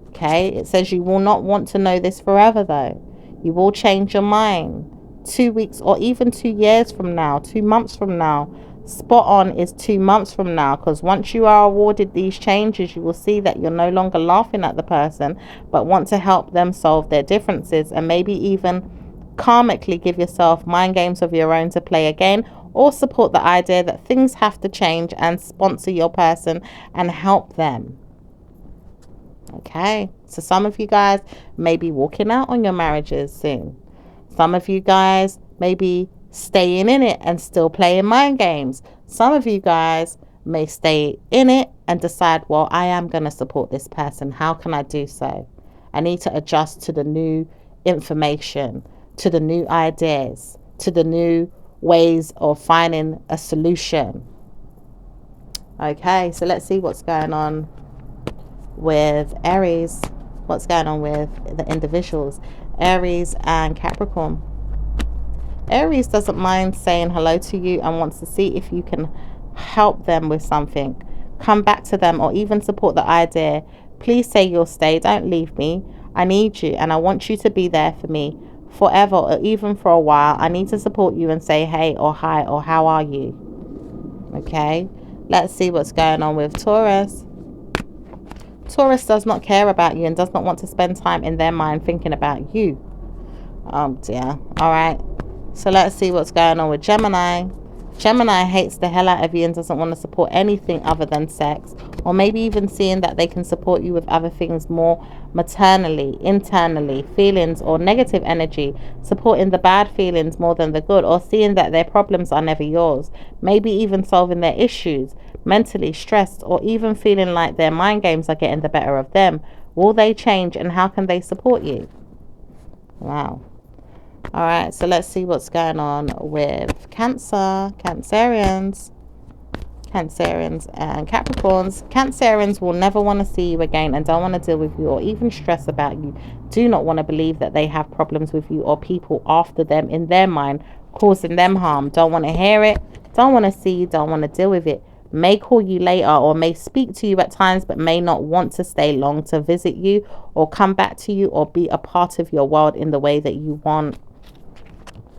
Okay, it says you will not want to know this forever though. You will change your mind. 2 weeks or even 2 years from now, 2 months from now. Spot on is 2 months from now, because once you are awarded these changes, you will see that you're no longer laughing at the person, but want to help them solve their differences, and maybe even karmically give yourself mind games of your own to play again, or support the idea that things have to change and sponsor your person and help them. Okay, so some of you guys may be walking out on your marriages soon. Some of you guys may be staying in it and still playing mind games. Some of you guys may stay in it and decide, well, I am going to support this person. How can I do so? I need to adjust to the new information, to the new ideas, to the new ways of finding a solution. Okay, so let's see what's going on with Aries. What's going on with the individuals, Aries and Capricorn. Aries doesn't mind saying hello to you and wants to see if you can help them with something. Come back to them or even support the idea. Please say you'll stay. Don't leave me. I need you and I want you to be there for me forever or even for a while. I need to support you and say hey or hi or how are you? Okay, let's see what's going on with Taurus. Taurus does not care about you and does not want to spend time in their mind thinking about you. Oh dear. All right. So let's see what's going on with Gemini. Gemini hates the hell out of you and doesn't want to support anything other than sex. Or maybe even seeing that they can support you with other things more maternally, internally, feelings or negative energy. Supporting the bad feelings more than the good. Or seeing that their problems are never yours. Maybe even solving their issues. Mentally stressed or even feeling like their mind games are getting the better of them. Will they change and how can they support you? Wow. All right, so let's see what's going on with Cancer, Cancerians and Capricorns. Cancerians will never want to see you again and don't want to deal with you or even stress about you. Do not want to believe that they have problems with you or people after them in their mind, causing them harm. Don't want to hear it, don't want to see you, don't want to deal with it. May call you later or may speak to you at times, but may not want to stay long to visit you or come back to you or be a part of your world in the way that you want.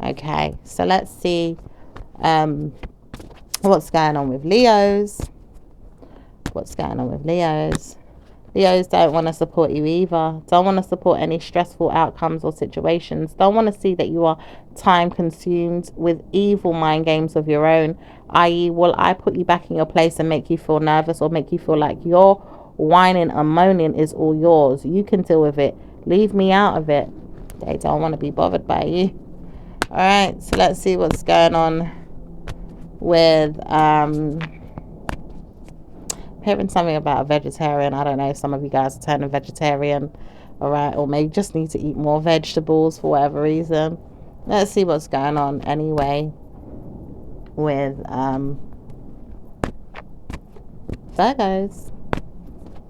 Okay, so let's see what's going on with Leos. What's going on with Leos? Leos don't want to support you either. Don't want to support any stressful outcomes or situations. Don't want to see that you are time consumed with evil mind games of your own, i.e., will I put you back in your place and make you feel nervous or make you feel like your whining and moaning is all yours? You can deal with it. Leave me out of it. They don't want to be bothered by you. All right, so let's see what's going on with hearing something about a vegetarian. I don't know if some of you guys are turning vegetarian, all right, or maybe just need to eat more vegetables for whatever reason. Let's see what's going on anyway with Virgos.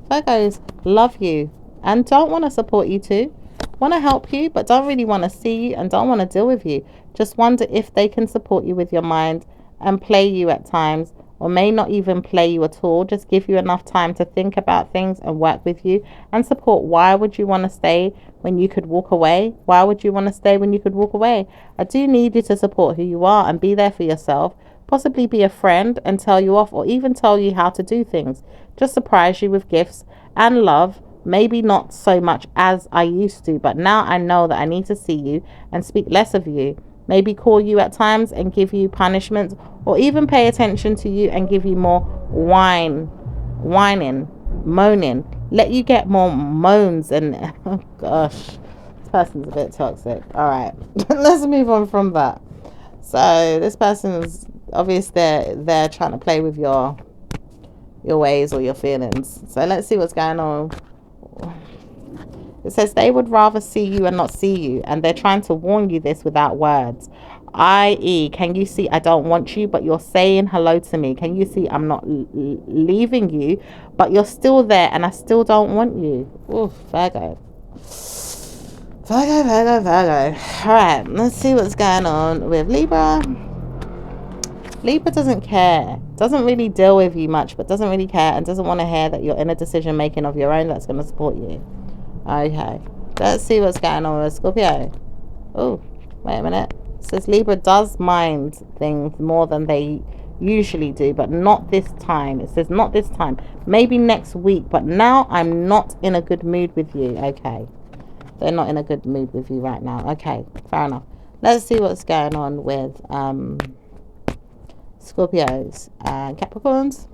Virgos love you and don't want to support you too. Want to help you, but don't really want to see you and don't want to deal with you. Just wonder if they can support you with your mind and play you at times, or may not even play you at all. Just give you enough time to think about things and work with you and support. Why would you want to stay when you could walk away? Why would you want to stay when you could walk away? I do need you to support who you are and be there for yourself. Possibly be a friend and tell you off, or even tell you how to do things. Just surprise you with gifts and love. Maybe not so much as I used to, but now I know that I need to see you and speak less of you. Maybe call you at times and give you punishments, or even pay attention to you and give you more whining, moaning. Let you get more moans and oh gosh, this person's a bit toxic. All right, let's move on from that. So this person is obvious they're trying to play with your ways or your feelings. So let's see what's going on. It says they would rather see you and not see you, and they're trying to warn you this without words. I.e., can you see I don't want you, but you're saying hello to me? Can you see I'm not leaving you, but you're still there and I still don't want you? Oof, Virgo. Virgo. Alright, let's see what's going on with Libra. Libra doesn't care, doesn't really deal with you much, but doesn't really care and doesn't want to hear that you're in a decision making of your own that's going to support you. Okay, let's see what's going on with Scorpio. Oh, wait a minute. It says Libra does mind things more than they usually do, but not this time. It says not this time. Maybe next week, but now I'm not in a good mood with you. Okay, they're not in a good mood with you right now. Okay, fair enough. Let's see what's going on with Scorpios and Capricorns.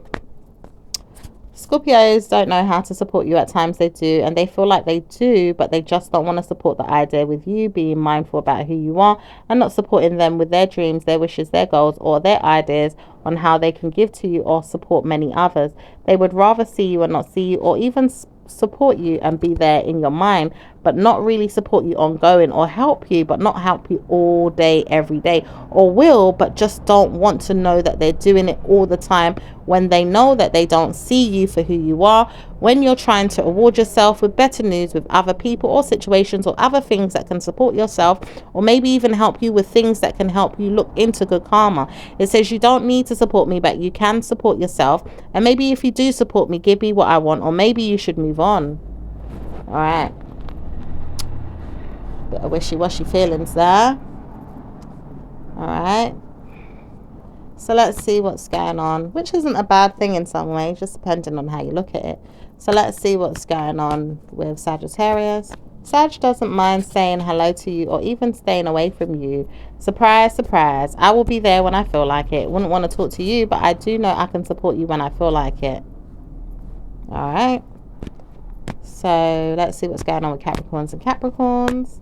Scorpios don't know how to support you. At times they do, and they feel like they do, but they just don't want to support the idea with you being mindful about who you are and not supporting them with their dreams, their wishes, their goals, or their ideas on how they can give to you or support many others. They would rather see you and not see you, or even support you and be there in your mind, but not really support you ongoing, or help you but not help you all day every day, or will but just don't want to know that they're doing it all the time when they know that they don't see you for who you are. When you're trying to reward yourself with better news with other people or situations or other things that can support yourself, or maybe even help you with things that can help you look into good karma. It says you don't need to support me, but you can support yourself, and maybe if you do support me, give me what I want, or maybe you should move on. All right, bit of wishy-washy feelings there. All right, so let's see what's going on, which isn't a bad thing in some ways, just depending on how you look at it. So let's see what's going on with Sagittarius. Sag doesn't mind saying hello to you or even staying away from you. Surprise, surprise. I will be there when I feel like it. Wouldn't want to talk to you, but I do know I can support you when I feel like it. All right. So let's see what's going on with Capricorns and Capricorns.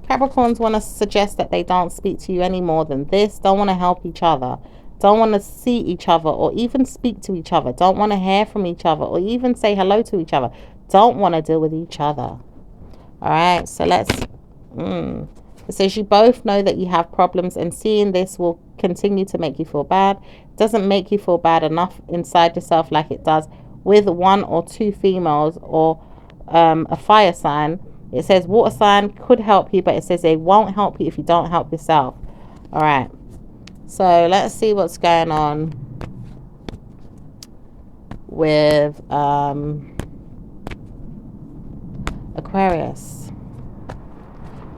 Capricorns want to suggest that they don't speak to you any more than this. Don't want to help each other. Don't want to see each other or even speak to each other. Don't want to hear from each other or even say hello to each other. Don't want to deal with each other. All right, so let's it says you both know that you have problems, and seeing this will continue to make you feel bad. It doesn't make you feel bad enough inside yourself like it does with one or two females or a fire sign. It says water sign could help you, but it says they won't help you if you don't help yourself. All right, so let's see what's going on with Aquarius.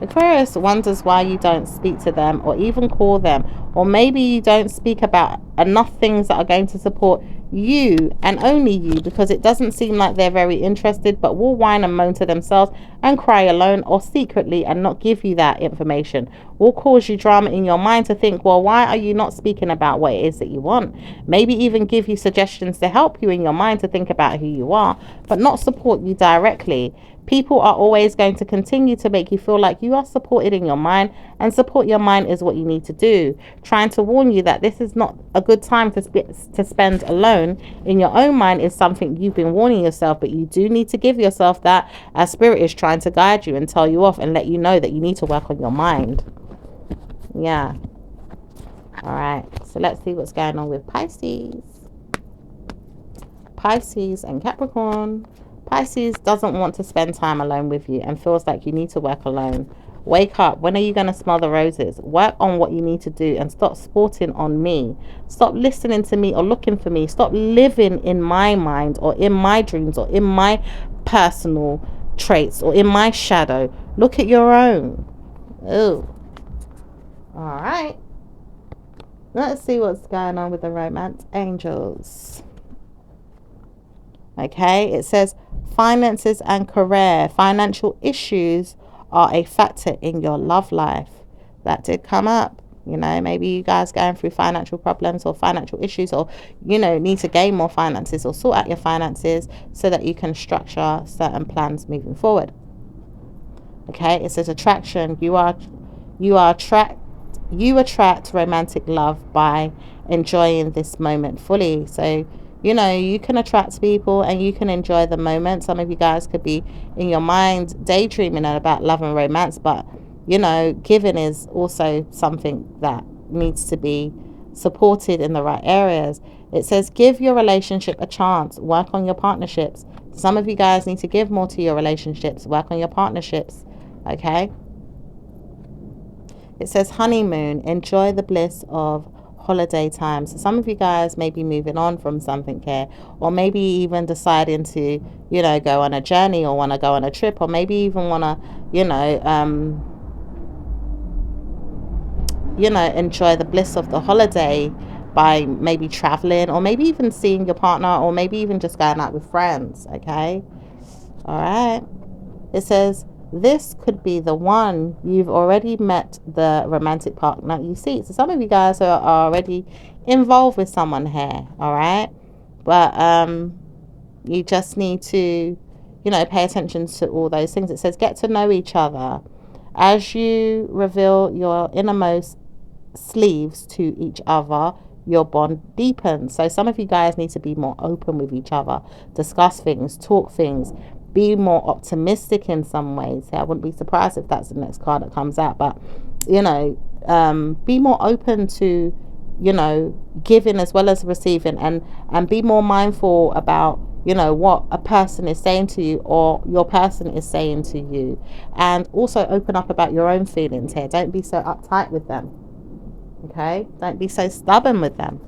Aquarius wonders why you don't speak to them or even call them, or maybe you don't speak about enough things that are going to support you and only you, because it doesn't seem like they're very interested, but will whine and moan to themselves and cry alone or secretly and not give you that information. Will cause you drama in your mind to think, well, why are you not speaking about what it is that you want? Maybe even give you suggestions to help you in your mind to think about who you are, but not support you directly. People are always going to continue to make you feel like you are supported in your mind, and support your mind is what you need to do. Trying to warn you that this is not a good time to spend alone in your own mind is something you've been warning yourself, but you do need to give yourself that, as spirit is trying to guide you and tell you off and let you know that you need to work on your mind. Yeah. All right. So let's see what's going on with Pisces. Pisces and Capricorn. Pisces doesn't want to spend time alone with you and feels like you need to work alone. Wake up. When are you going to smell the roses? Work on what you need to do and stop sporting on me. Stop listening to me or looking for me. Stop living in my mind or in my dreams or in my personal traits or in my shadow. Look at your own. Oh. All right. Let's see what's going on with the romance angels. Okay, it says finances and career. Financial issues are a factor in your love life. That did come up. You know, maybe you guys going through financial problems or financial issues, or, you know, need to gain more finances or sort out your finances so that you can structure certain plans moving forward. Okay, it says attraction. You attract romantic love by enjoying this moment fully. So, you know, you can attract people and you can enjoy the moment. Some of you guys could be in your mind daydreaming about love and romance, but, you know, giving is also something that needs to be supported in the right areas. It says give your relationship a chance. Work on your partnerships. Some of you guys need to give more to your relationships. Work on your partnerships. Okay. It says honeymoon. Enjoy the bliss of holiday time. So some of you guys may be moving on from something here, or maybe even deciding to, you know, go on a journey or want to go on a trip, or maybe even want to, enjoy the bliss of the holiday by maybe traveling, or maybe even seeing your partner, or maybe even just going out with friends. Okay. All right. It says this could be the one. You've already met the romantic partner you see. So some of you guys are already involved with someone here. All right. But you just need to, you know, pay attention to all those things. It says get to know each other. As you reveal your innermost sleeves to each other, your bond deepens. So some of you guys need to be more open with each other, discuss things, talk things, be more optimistic in some ways. I wouldn't be surprised if that's the next card that comes out, but, you know, be more open to, you know, giving as well as receiving, and be more mindful about, you know, what a person is saying to you or your person is saying to you, and also open up about your own feelings here. Don't be so uptight with them. Okay, don't be so stubborn with them.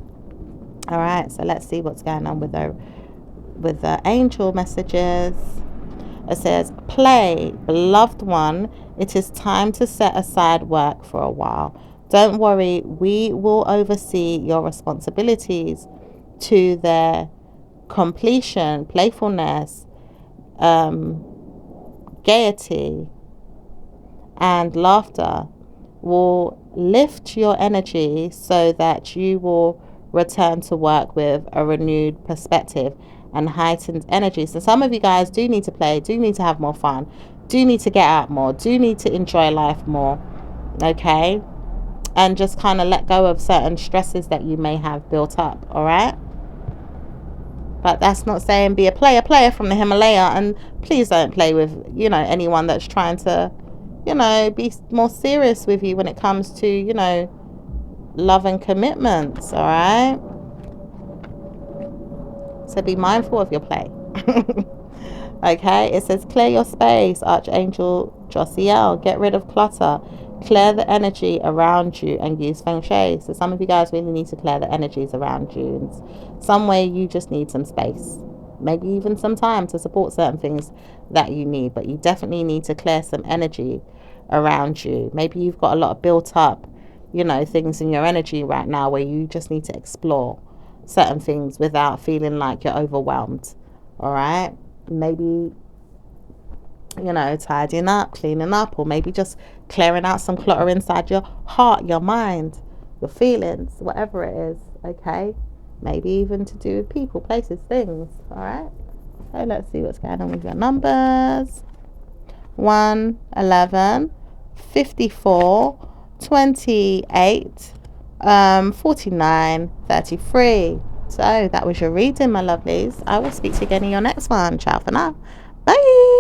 All right, so let's see what's going on with the angel messages. It says, play, beloved one, it is time to set aside work for a while. Don't worry, we will oversee your responsibilities to their completion. Playfulness, gaiety, and laughter will lift your energy so that you will return to work with a renewed perspective and heightened energy. So some of you guys do need to play, do need to have more fun, do need to get out more, do need to enjoy life more. Okay, and just kind of let go of certain stresses that you may have built up. All right, but that's not saying be a player from the Himalaya, and please don't play with, you know, anyone that's trying to, you know, be more serious with you when it comes to, you know, love and commitments. All right, so be mindful of your play. Okay, it says clear your space, Archangel Josiel. Get rid of clutter, clear the energy around you, and use feng shui. So some of you guys really need to clear the energies around you. In some way you just need some space, maybe even some time to support certain things that you need, but you definitely need to clear some energy around you. Maybe you've got a lot of built up, you know, things in your energy right now where you just need to explore certain things without feeling like you're overwhelmed. All right. Maybe, you know, tidying up, cleaning up, or maybe just clearing out some clutter inside your heart, your mind, your feelings, whatever it is. Okay. Maybe even to do with people, places, things. All right. So let's see what's going on with your numbers. 1, 11, 54, 28, 49, 33. So that was your reading, my lovelies. I will speak to you again in your next one. Ciao for now. Bye.